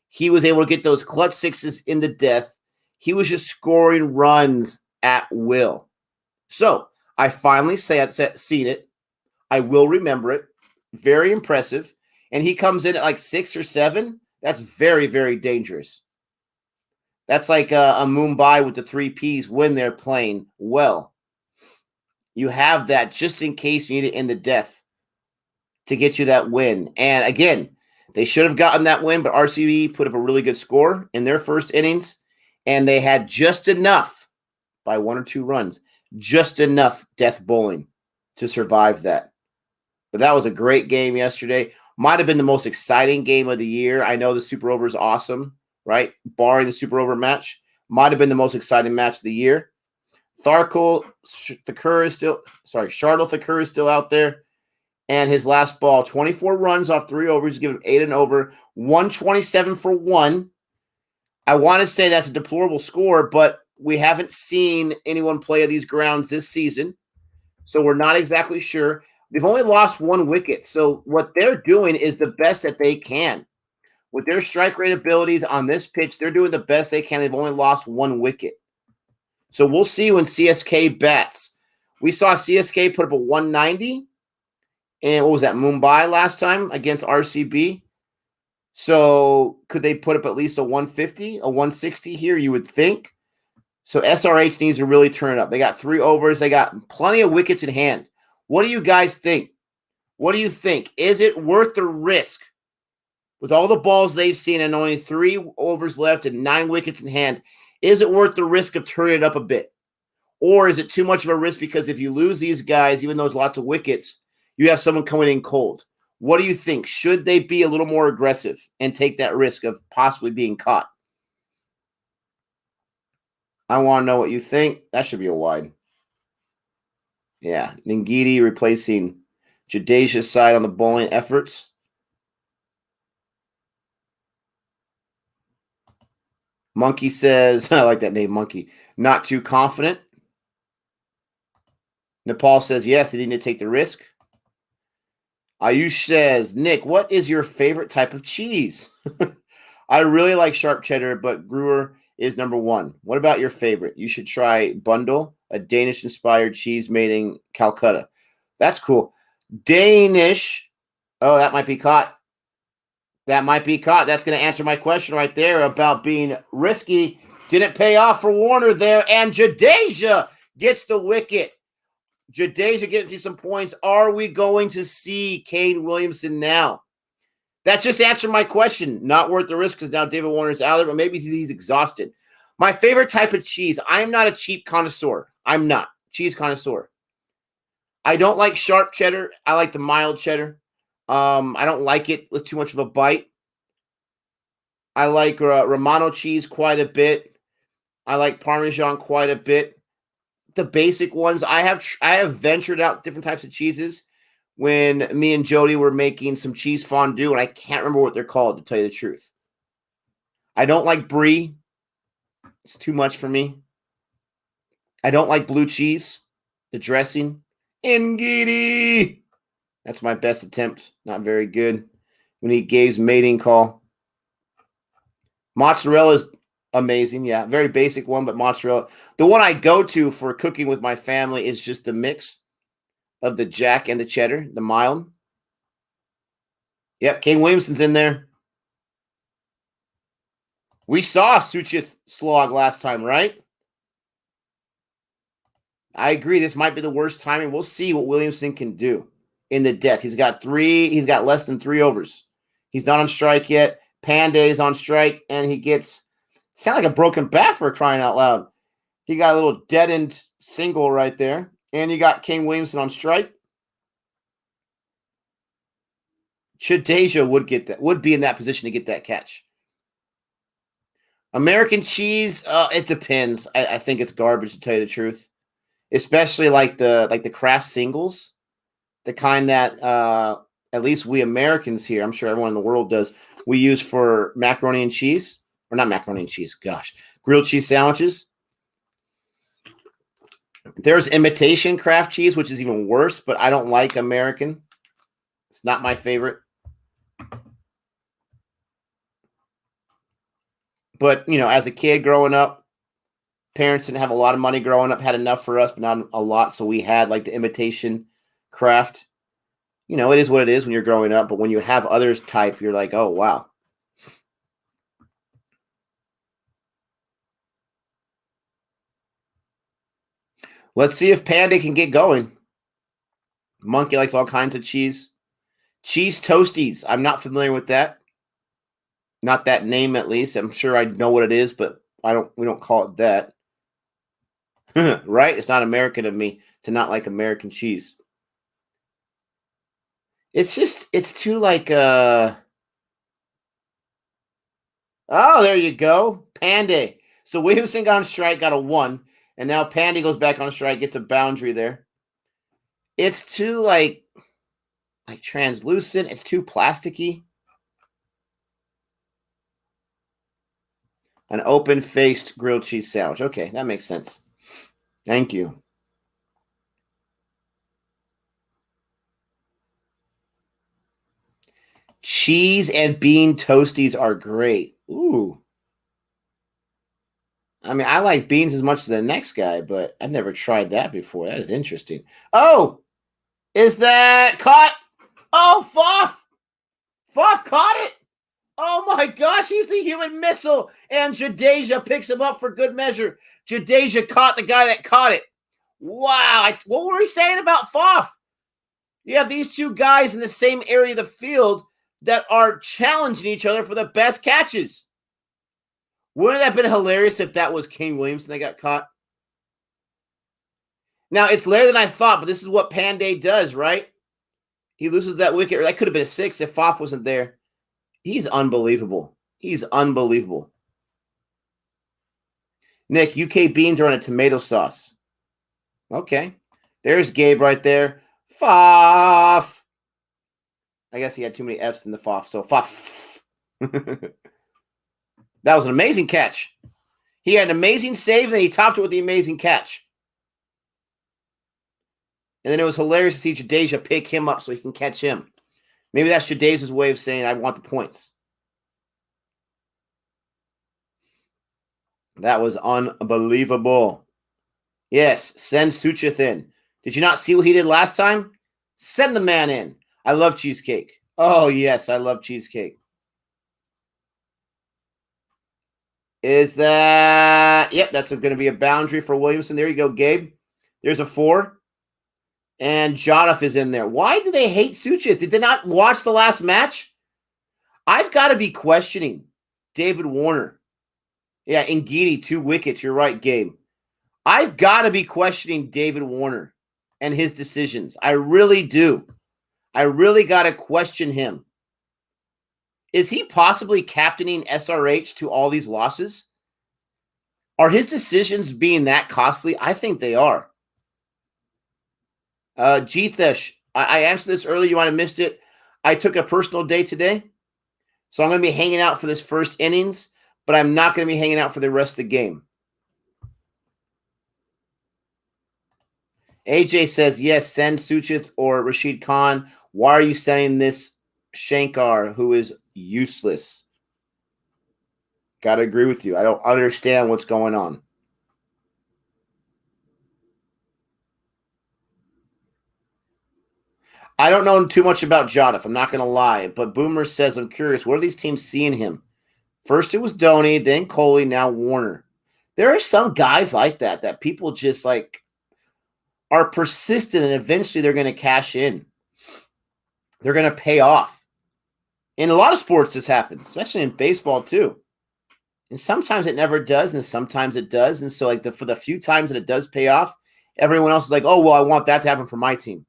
He was able to get those clutch sixes in the death. He was just scoring runs at will. So I finally seen it. I will remember it. Very impressive. And he comes in at like 6 or 7. That's very, very dangerous. That's like a Mumbai with the 3 Ps when they're playing well. You have that just in case you need it in the death to get you that win. And again, they should have gotten that win, but RCB put up a really good score in their first innings, and they had just enough by 1 or 2 runs, just enough death bowling to survive that. But that was a great game yesterday. Might have been the most exciting game of the year. I know the Super Over is awesome, right? Barring the Super Over match, might have been the most exciting match of the year. Shardul Thakur is still out there. And his last ball, 24 runs off 3 overs, given 8 and over, 127 for 1. I want to say that's a deplorable score, but we haven't seen anyone play at these grounds this season, so we're not exactly sure. They've only lost 1 wicket, so what they're doing is the best that they can. With their strike rate abilities on this pitch, they're doing the best they can. They've only lost 1 wicket. So we'll see when CSK bats. We saw CSK put up a 190. And what was that, Mumbai last time against RCB? So could they put up at least a 150, a 160 here, you would think? So SRH needs to really turn it up. They got 3 overs. They got plenty of wickets in hand. What do you guys think? What do you think? Is it worth the risk? With all the balls they've seen and only 3 overs left and 9 wickets in hand, is it worth the risk of turning it up a bit? Or is it too much of a risk because if you lose these guys, even though there's lots of wickets, you have someone coming in cold? What do you think? Should they be a little more aggressive and take that risk of possibly being caught? I want to know what you think. That should be a wide. Yeah, Ngidi replacing Jadeja's side on the bowling efforts. Monkey says, I like that name, Monkey, not too confident. Nepal says, yes, they need to take the risk. Ayush says, Nick, what is your favorite type of cheese? I really like sharp cheddar, but Gruyere is number 1. What about your favorite? You should try Bundle, a Danish-inspired cheese made in Calcutta. That's cool. Danish. Oh, that might be caught. That might be caught. That's going to answer my question right there about being risky. Didn't pay off for Warner there, and Jadeja gets the wicket. Jadeja gets you some points. Are we going to see Kane Williamson now? That's just answering my question. Not worth the risk because now David Warner's out there, but maybe he's exhausted. My favorite type of cheese. I am not a cheap connoisseur. I'm not. Cheese connoisseur. I don't like sharp cheddar. I like the mild cheddar. I don't like it with too much of a bite. I like Romano cheese quite a bit. I like Parmesan quite a bit. The basic ones. I have ventured out different types of cheeses when me and Jody were making some cheese fondue, and I can't remember what they're called, to tell you the truth. I don't like brie. It's too much for me. I don't like blue cheese, the dressing. Ngidi. That's my best attempt. Not very good. When he gave mating call. Mozzarella is amazing. Yeah, very basic one, but mozzarella. The one I go to for cooking with my family is just the mix of the Jack and the cheddar, the mild. Yep, Kane Williamson's in there. We saw Suchith slog last time, right? I agree. This might be the worst timing. We'll see what Williamson can do in the death. He's got less than 3 overs. He's not on strike yet. Pandey is on strike, and he gets sound like a broken bat for crying out loud. He got a little dead-end single right there. And you got Kane Williamson on strike. Jadeja would be in that position to get that catch. American cheese, it depends. I think it's garbage, to tell you the truth. Especially like the Kraft singles, the kind that at least we Americans here, I'm sure everyone in the world does, we use for macaroni and cheese, or not macaroni and cheese, gosh, grilled cheese sandwiches. There's imitation Kraft cheese, which is even worse, but I don't like American. It's not my favorite. But, you know, as a kid growing up, parents didn't have a lot of money growing up, had enough for us, but not a lot. So we had like the imitation Kraft. You know, it is what it is when you're growing up. But when you have others type, you're like, oh, wow. Let's see if Panda can get going. Monkey likes all kinds of cheese. Cheese Toasties. I'm not familiar with that. Not that name, at least. I'm sure I know what it is, but we don't call it that. Right? It's not American of me to not like American cheese. It's too like oh, there you go. Panda. So Williamson got on strike, got a 1, and now Panda goes back on strike, gets a boundary there. It's too like translucent, it's too plasticky. An open-faced grilled cheese sandwich. Okay, that makes sense. Thank you. Cheese and bean toasties are great. Ooh. I mean, I like beans as much as the next guy, but I've never tried that before. That is interesting. Oh, is that caught? Oh, Foff. Foff caught it. Oh, my gosh, he's the human missile. And Jadeja picks him up for good measure. Jadeja caught the guy that caught it. Wow. What were we saying about Foff? You have these two guys in the same area of the field that are challenging each other for the best catches. Wouldn't it have been hilarious if that was Kane Williamson that got caught? Now, it's later than I thought, but this is what Panday does, right? He loses that wicket. That could have been a 6 if Foff wasn't there. He's unbelievable. He's unbelievable. Nick, UK beans are on a tomato sauce. Okay. There's Gabe right there. Foff. I guess he had too many F's in the Foff, so Foff. That was an amazing catch. He had an amazing save, and then he topped it with the amazing catch. And then it was hilarious to see Jadeja pick him up so he can catch him. Maybe that's Jadeja's way of saying, I want the points. That was unbelievable. Yes, send Suchith in. Did you not see what he did last time? Send the man in. I love cheesecake. Oh, yes, I love cheesecake. Is that... Yep, that's going to be a boundary for Williamson. There you go, Gabe. There's a 4. And Jodif is in there. Why do they hate Suchith? Did they not watch the last match? I've got to be questioning David Warner. Yeah, Ngidi, 2 wickets. You're right, Gabe. I've got to be questioning David Warner and his decisions. I really do. I really got to question him. Is he possibly captaining SRH to all these losses? Are his decisions being that costly? I think they are. Jeethesh, I answered this earlier. You might have missed it. I took a personal day today, so I'm going to be hanging out for this first innings, but I'm not going to be hanging out for the rest of the game. AJ says, yes, send Suchith or Rashid Khan. Why are you sending this Shankar, who is useless? Got to agree with you. I don't understand what's going on. I don't know too much about Jodif. I'm not going to lie. But Boomer says, I'm curious, what are these teams seeing him? First it was Dhoni, then Kohli, now Warner. There are some guys like that people just like are persistent, and eventually they're going to cash in. They're going to pay off. In a lot of sports this happens, especially in baseball too. And sometimes it never does, and sometimes it does. And so like for the few times that it does pay off, everyone else is like, oh, well, I want that to happen for my team.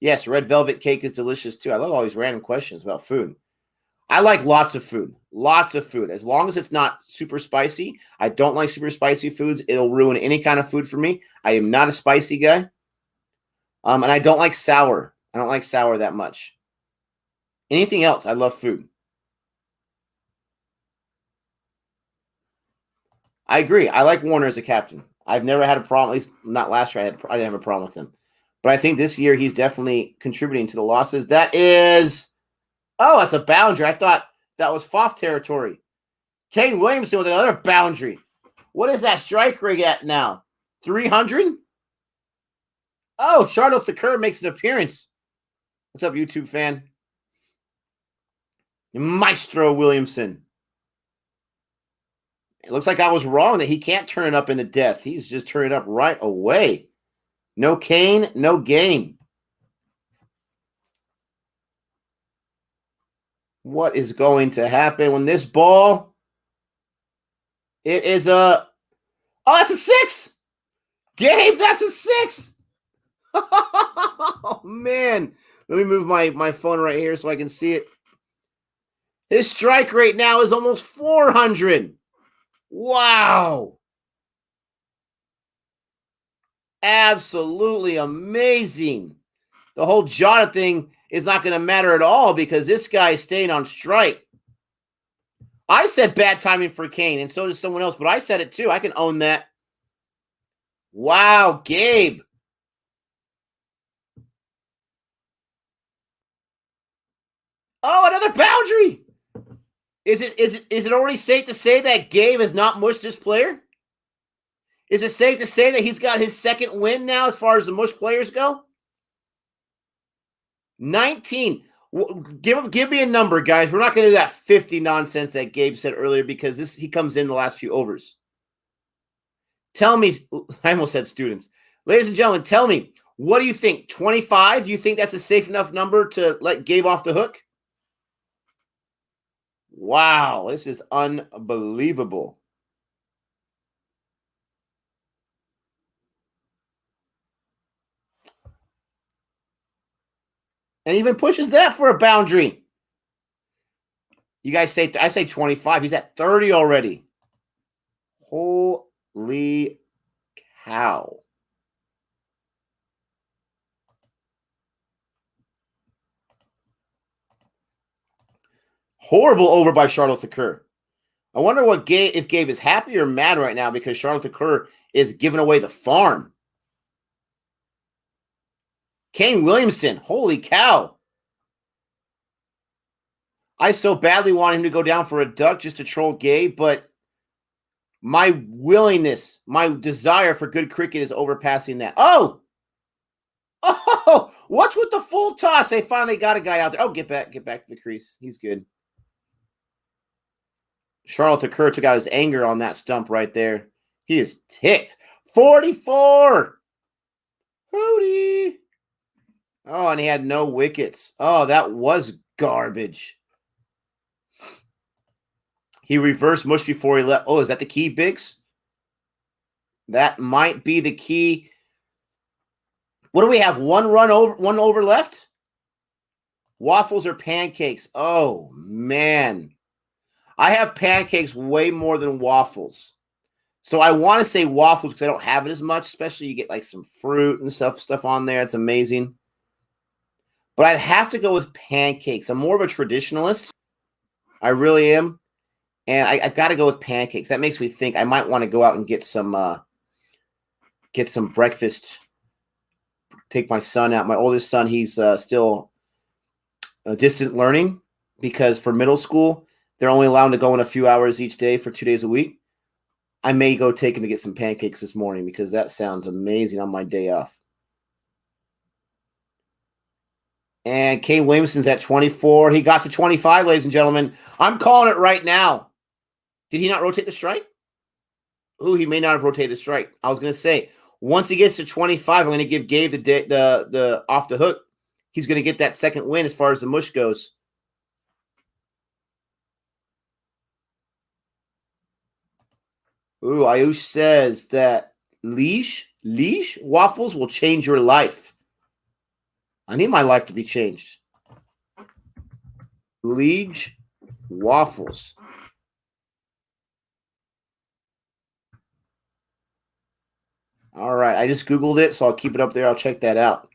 Yes, red velvet cake is delicious too. I love all these random questions about food. I like lots of food. Lots of food. As long as it's not super spicy. I don't like super spicy foods. It'll ruin any kind of food for me. I am not a spicy guy. And I don't like sour. I don't like sour that much. Anything else? I love food. I agree. I like Warner as a captain. I've never had a problem. At least not last year. I didn't have a problem with him. But I think this year he's definitely contributing to the losses. That is, oh, that's a boundary. I thought that was Foff territory. Kane Williamson with another boundary. What is that strike rate at now? 300? Oh, Charlotte the Curve makes an appearance. What's up, YouTube fan? Maestro Williamson. It looks like I was wrong that he can't turn it up into death. He's just turning it up right away. No Kane, no game. What is going to happen when this ball? It is a... Oh, that's a 6. Gabe, that's a 6. Oh, man. Let me move my phone right here so I can see it. His strike rate now is almost 400. Wow. Absolutely amazing. The whole Jota thing is not going to matter at all because this guy is staying on strike. I said bad timing for Kane, and so does someone else, but I said it too. I can own that. Wow, Gabe. Oh, another boundary. Is it already safe to say that Gabe has not mushed this player? Is it safe to say that he's got his second win now as far as the mush players go? 19. Give me a number, guys. We're not going to do that 50 nonsense that Gabe said earlier because he comes in the last few overs. Tell me, I almost said students. Ladies and gentlemen, tell me, what do you think? 25? Do you think that's a safe enough number to let Gabe off the hook? Wow, this is unbelievable. And even pushes that for a boundary. You guys say, I say 25. He's at 30 already. Holy cow. Horrible over by Charlotte Thakur. I wonder what if Gabe is happy or mad right now because Charlotte Thakur is giving away the farm. Kane Williamson. Holy cow. I so badly want him to go down for a duck just to troll Gabe, but my willingness, my desire for good cricket is overpassing that. Oh! Oh! What's with the full toss? They finally got a guy out there. Oh, get back to the crease. He's good. Charlotte Thakur took out his anger on that stump right there. He is ticked. 44! Hootie! Oh, and he had no wickets. Oh, that was garbage. He reversed mush before he left. Oh, is that the key, Biggs? That might be the key. What do we have? One over left? Waffles or pancakes? Oh, man. I have pancakes way more than waffles. So I want to say waffles because I don't have it as much, especially you get like some fruit and stuff on there. It's amazing. But I'd have to go with pancakes. I'm more of a traditionalist. I really am. And I got to go with pancakes. That makes me think I might want to go out and get some breakfast. Take my son out. My oldest son, he's still distant learning because for middle school, they're only allowed to go in a few hours each day for 2 days a week. I may go take him to get some pancakes this morning because that sounds amazing on my day off. And Kane Williamson's at 24. He got to 25, ladies and gentlemen. I'm calling it right now. Did he not rotate the strike? Ooh, he may not have rotated the strike. I was going to say, once he gets to 25, I'm going to give Gabe the off the hook. He's going to get that second win as far as the mush goes. Ooh, Ayush says that leash waffles will change your life. I need my life to be changed. Liege waffles. All right, I just Googled it, so I'll keep it up there. I'll check that out.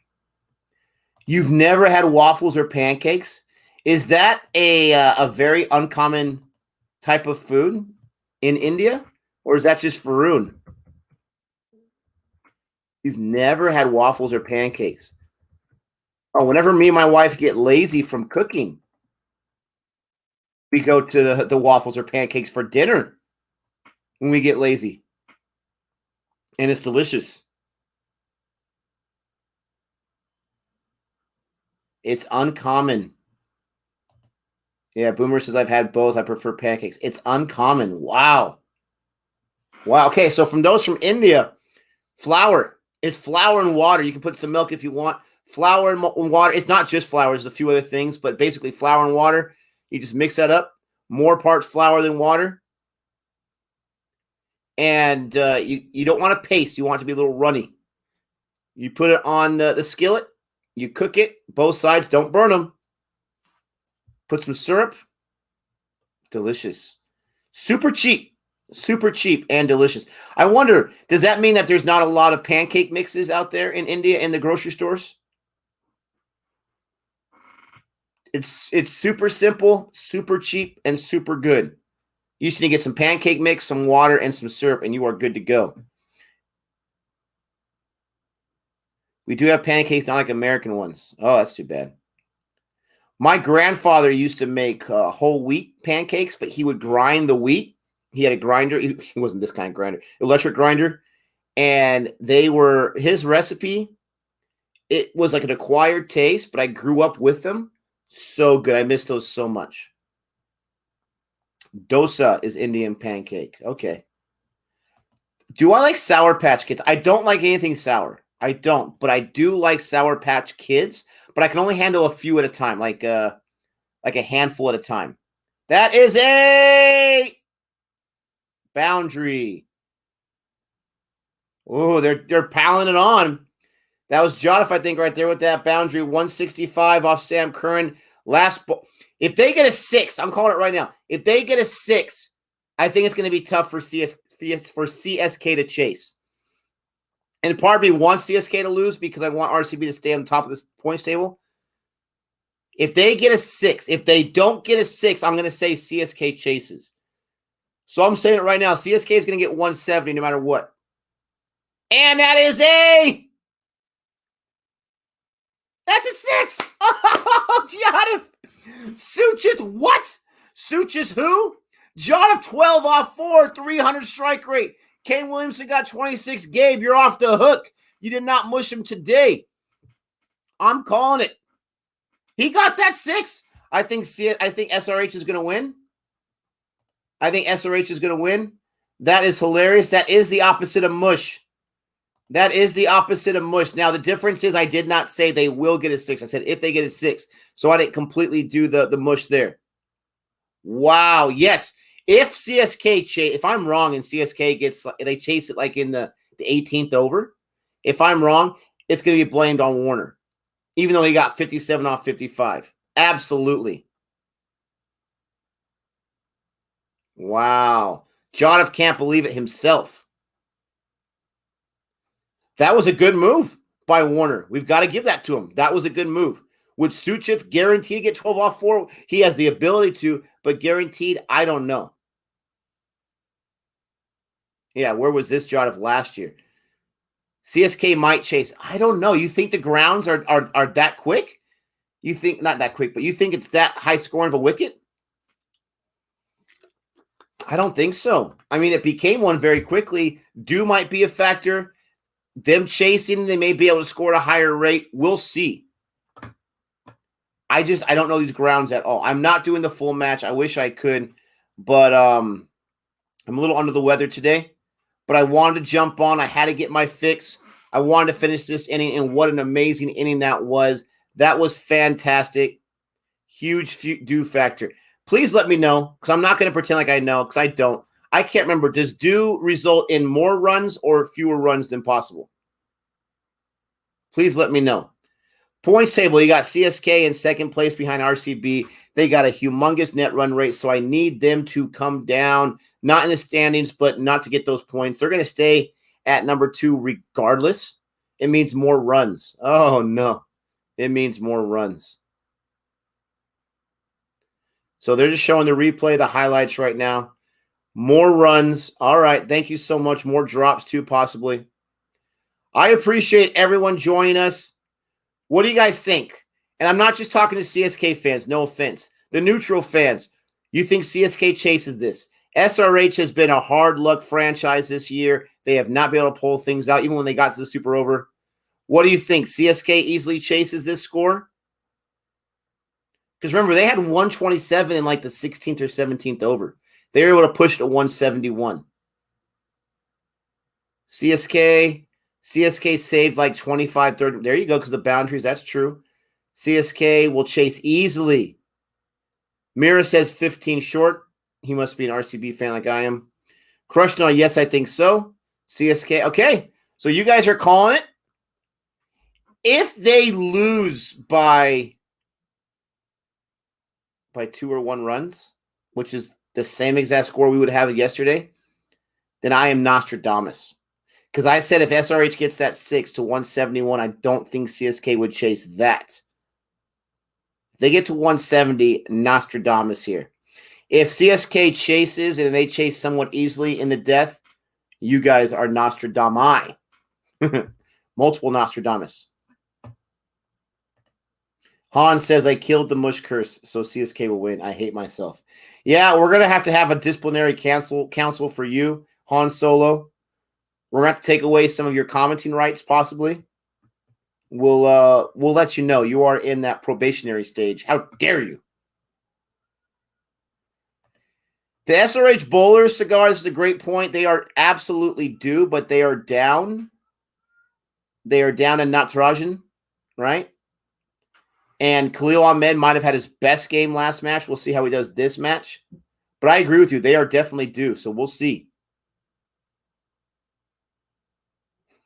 You've never had waffles or pancakes? Is that a very uncommon type of food in India, or is that just Varun? You've never had waffles or pancakes? Oh, whenever me and my wife get lazy from cooking, we go to the waffles or pancakes for dinner when we get lazy. And it's delicious. It's uncommon. Yeah, Boomer says I've had both. I prefer pancakes. It's uncommon. Wow. Wow. Okay, so from those from India, flour. It's flour and water. You can put some milk if you want. Flour and water. It's not just flour. There's a few other things, but basically flour and water. You just mix that up. More parts flour than water. And you don't want a paste. You want it to be a little runny. You put it on the skillet. You cook it. Both sides. Don't burn them. Put some syrup. Delicious. Super cheap. Super cheap and delicious. I wonder, does that mean that there's not a lot of pancake mixes out there in India in the grocery stores? It's super simple, super cheap, and super good. You just need to get some pancake mix, some water, and some syrup, and you are good to go. We do have pancakes, not like American ones. Oh, that's too bad. My grandfather used to make whole wheat pancakes, but he would grind the wheat. He had a grinder. He wasn't this kind of grinder, electric grinder. And they were his recipe. It was like an acquired taste, but I grew up with them. So good. I miss those so much. Dosa is Indian pancake. Okay. Do I like Sour Patch Kids? I don't like anything sour. I don't, but I do like Sour Patch Kids, but I can only handle a few at a time, like a handful at a time. That is a boundary. Oh, they're piling it on. That was Jotif, I think, right there with that boundary. 165 off Sam Curran. Last ball. If they get a 6, I'm calling it right now. If they get a 6, I think it's going to be tough for CSK to chase. And part of me wants CSK to lose because I want RCB to stay on the top of this points table. If they get a 6, if they don't get a 6, I'm going to say CSK chases. So I'm saying it right now. CSK is going to get 170 no matter what. And that is that's a 6. Oh, Jotif. Suchit, what? Suchit who? Jotif 12 off 4, 300 strike rate. Kane Williamson got 26. Gabe, you're off the hook. You did not mush him today. I'm calling it. He got that 6. I think SRH is going to win. I think SRH is going to win. That is hilarious. That is the opposite of mush. That is the opposite of mush. Now, the difference is I did not say they will get a 6. I said if they get a 6. So I didn't completely do the mush there. Wow. Yes. If CSK chase, if I'm wrong and CSK they chase it like in the 18th over, if I'm wrong, it's going to be blamed on Warner, even though he got 57 off 55. Absolutely. Wow. Jotif can't believe it himself. That was a good move by Warner. We've got to give that to him. That was a good move. Would Suchit guarantee to get 12 off 4? He has the ability to, but guaranteed, I don't know. Yeah, where was this Jotif last year? CSK might chase. I don't know. You think the grounds are that quick? You think not that quick, but you think it's that high scoring of a wicket? I don't think so. I mean, it became one very quickly. Dew might be a factor. Them chasing, they may be able to score at a higher rate. We'll see. I don't know these grounds at all. I'm not doing the full match. I wish I could, but I'm a little under the weather today. But I wanted to jump on. I had to get my fix. I wanted to finish this inning, and what an amazing inning that was. That was fantastic. Huge Dew factor. Please let me know, because I'm not going to pretend like I know, because I don't. I can't remember. Does Dew result in more runs or fewer runs than possible? Please let me know. Points table, you got CSK in second place behind RCB. They got a humongous net run rate, so I need them to come down, not in the standings, but not to get those points. They're going to stay at number 2 regardless. It means more runs. Oh, no. It means more runs. So they're just showing the replay, the highlights right now. More runs. All right. Thank you so much. More drops too, possibly. I appreciate everyone joining us. What do you guys think? And I'm not just talking to CSK fans. No offense. The neutral fans. You think CSK chases this? SRH has been a hard luck franchise this year. They have not been able to pull things out, even when they got to the Super Over. What do you think? CSK easily chases this score? Because remember, they had 127 in like the 16th or 17th over. They were able to push to 171. CSK saved like 25, 30. There you go, because the boundaries, that's true. CSK will chase easily. Mira says 15 short. He must be an RCB fan like I am. Crushno, yes, I think so. CSK, okay. So you guys are calling it. If they lose by 2 or 1 runs, which is the same exact score we would have yesterday, then I am Nostradamus. Because I said if SRH gets that 6 to 171, I don't think CSK would chase that. If they get to 170, Nostradamus here. If CSK chases and they chase somewhat easily in the death, you guys are Nostradami. Multiple Nostradamus. Han says, I killed the mush curse, so CSK will win. I hate myself. Yeah, we're going to have a disciplinary council for you, Han Solo. We're going to have to take away some of your commenting rights, possibly. We'll let you know. You are in that probationary stage. How dare you? The SRH Bowler cigars is a great point. They are absolutely due, but they are down. They are down in Natarajan, right? And Khalil Ahmed might have had his best game last match. We'll see how he does this match. But I agree with you. They are definitely due, so we'll see.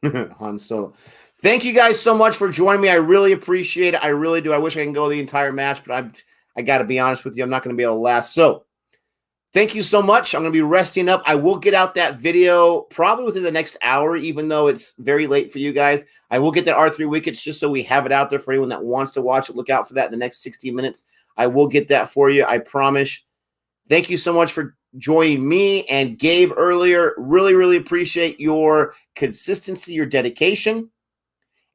Han Solo. Thank you guys so much for joining me. I really appreciate it. I really do. I wish I can go the entire match, but I got to be honest with you. I'm not going to be able to last. So thank you so much. I'm going to be resting up. I will get out that video probably within the next hour, even though it's very late for you guys. I will get that R3 wickets just so we have it out there for anyone that wants to watch it. Look out for that in the next 60 minutes. I will get that for you. I promise. Thank you so much for joining me and Gabe earlier. Really, really appreciate your consistency, your dedication.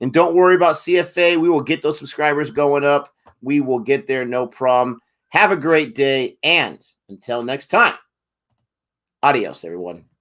And don't worry about CFA. We will get those subscribers going up. We will get there, no problem. Have a great day. And until next time, adios, everyone.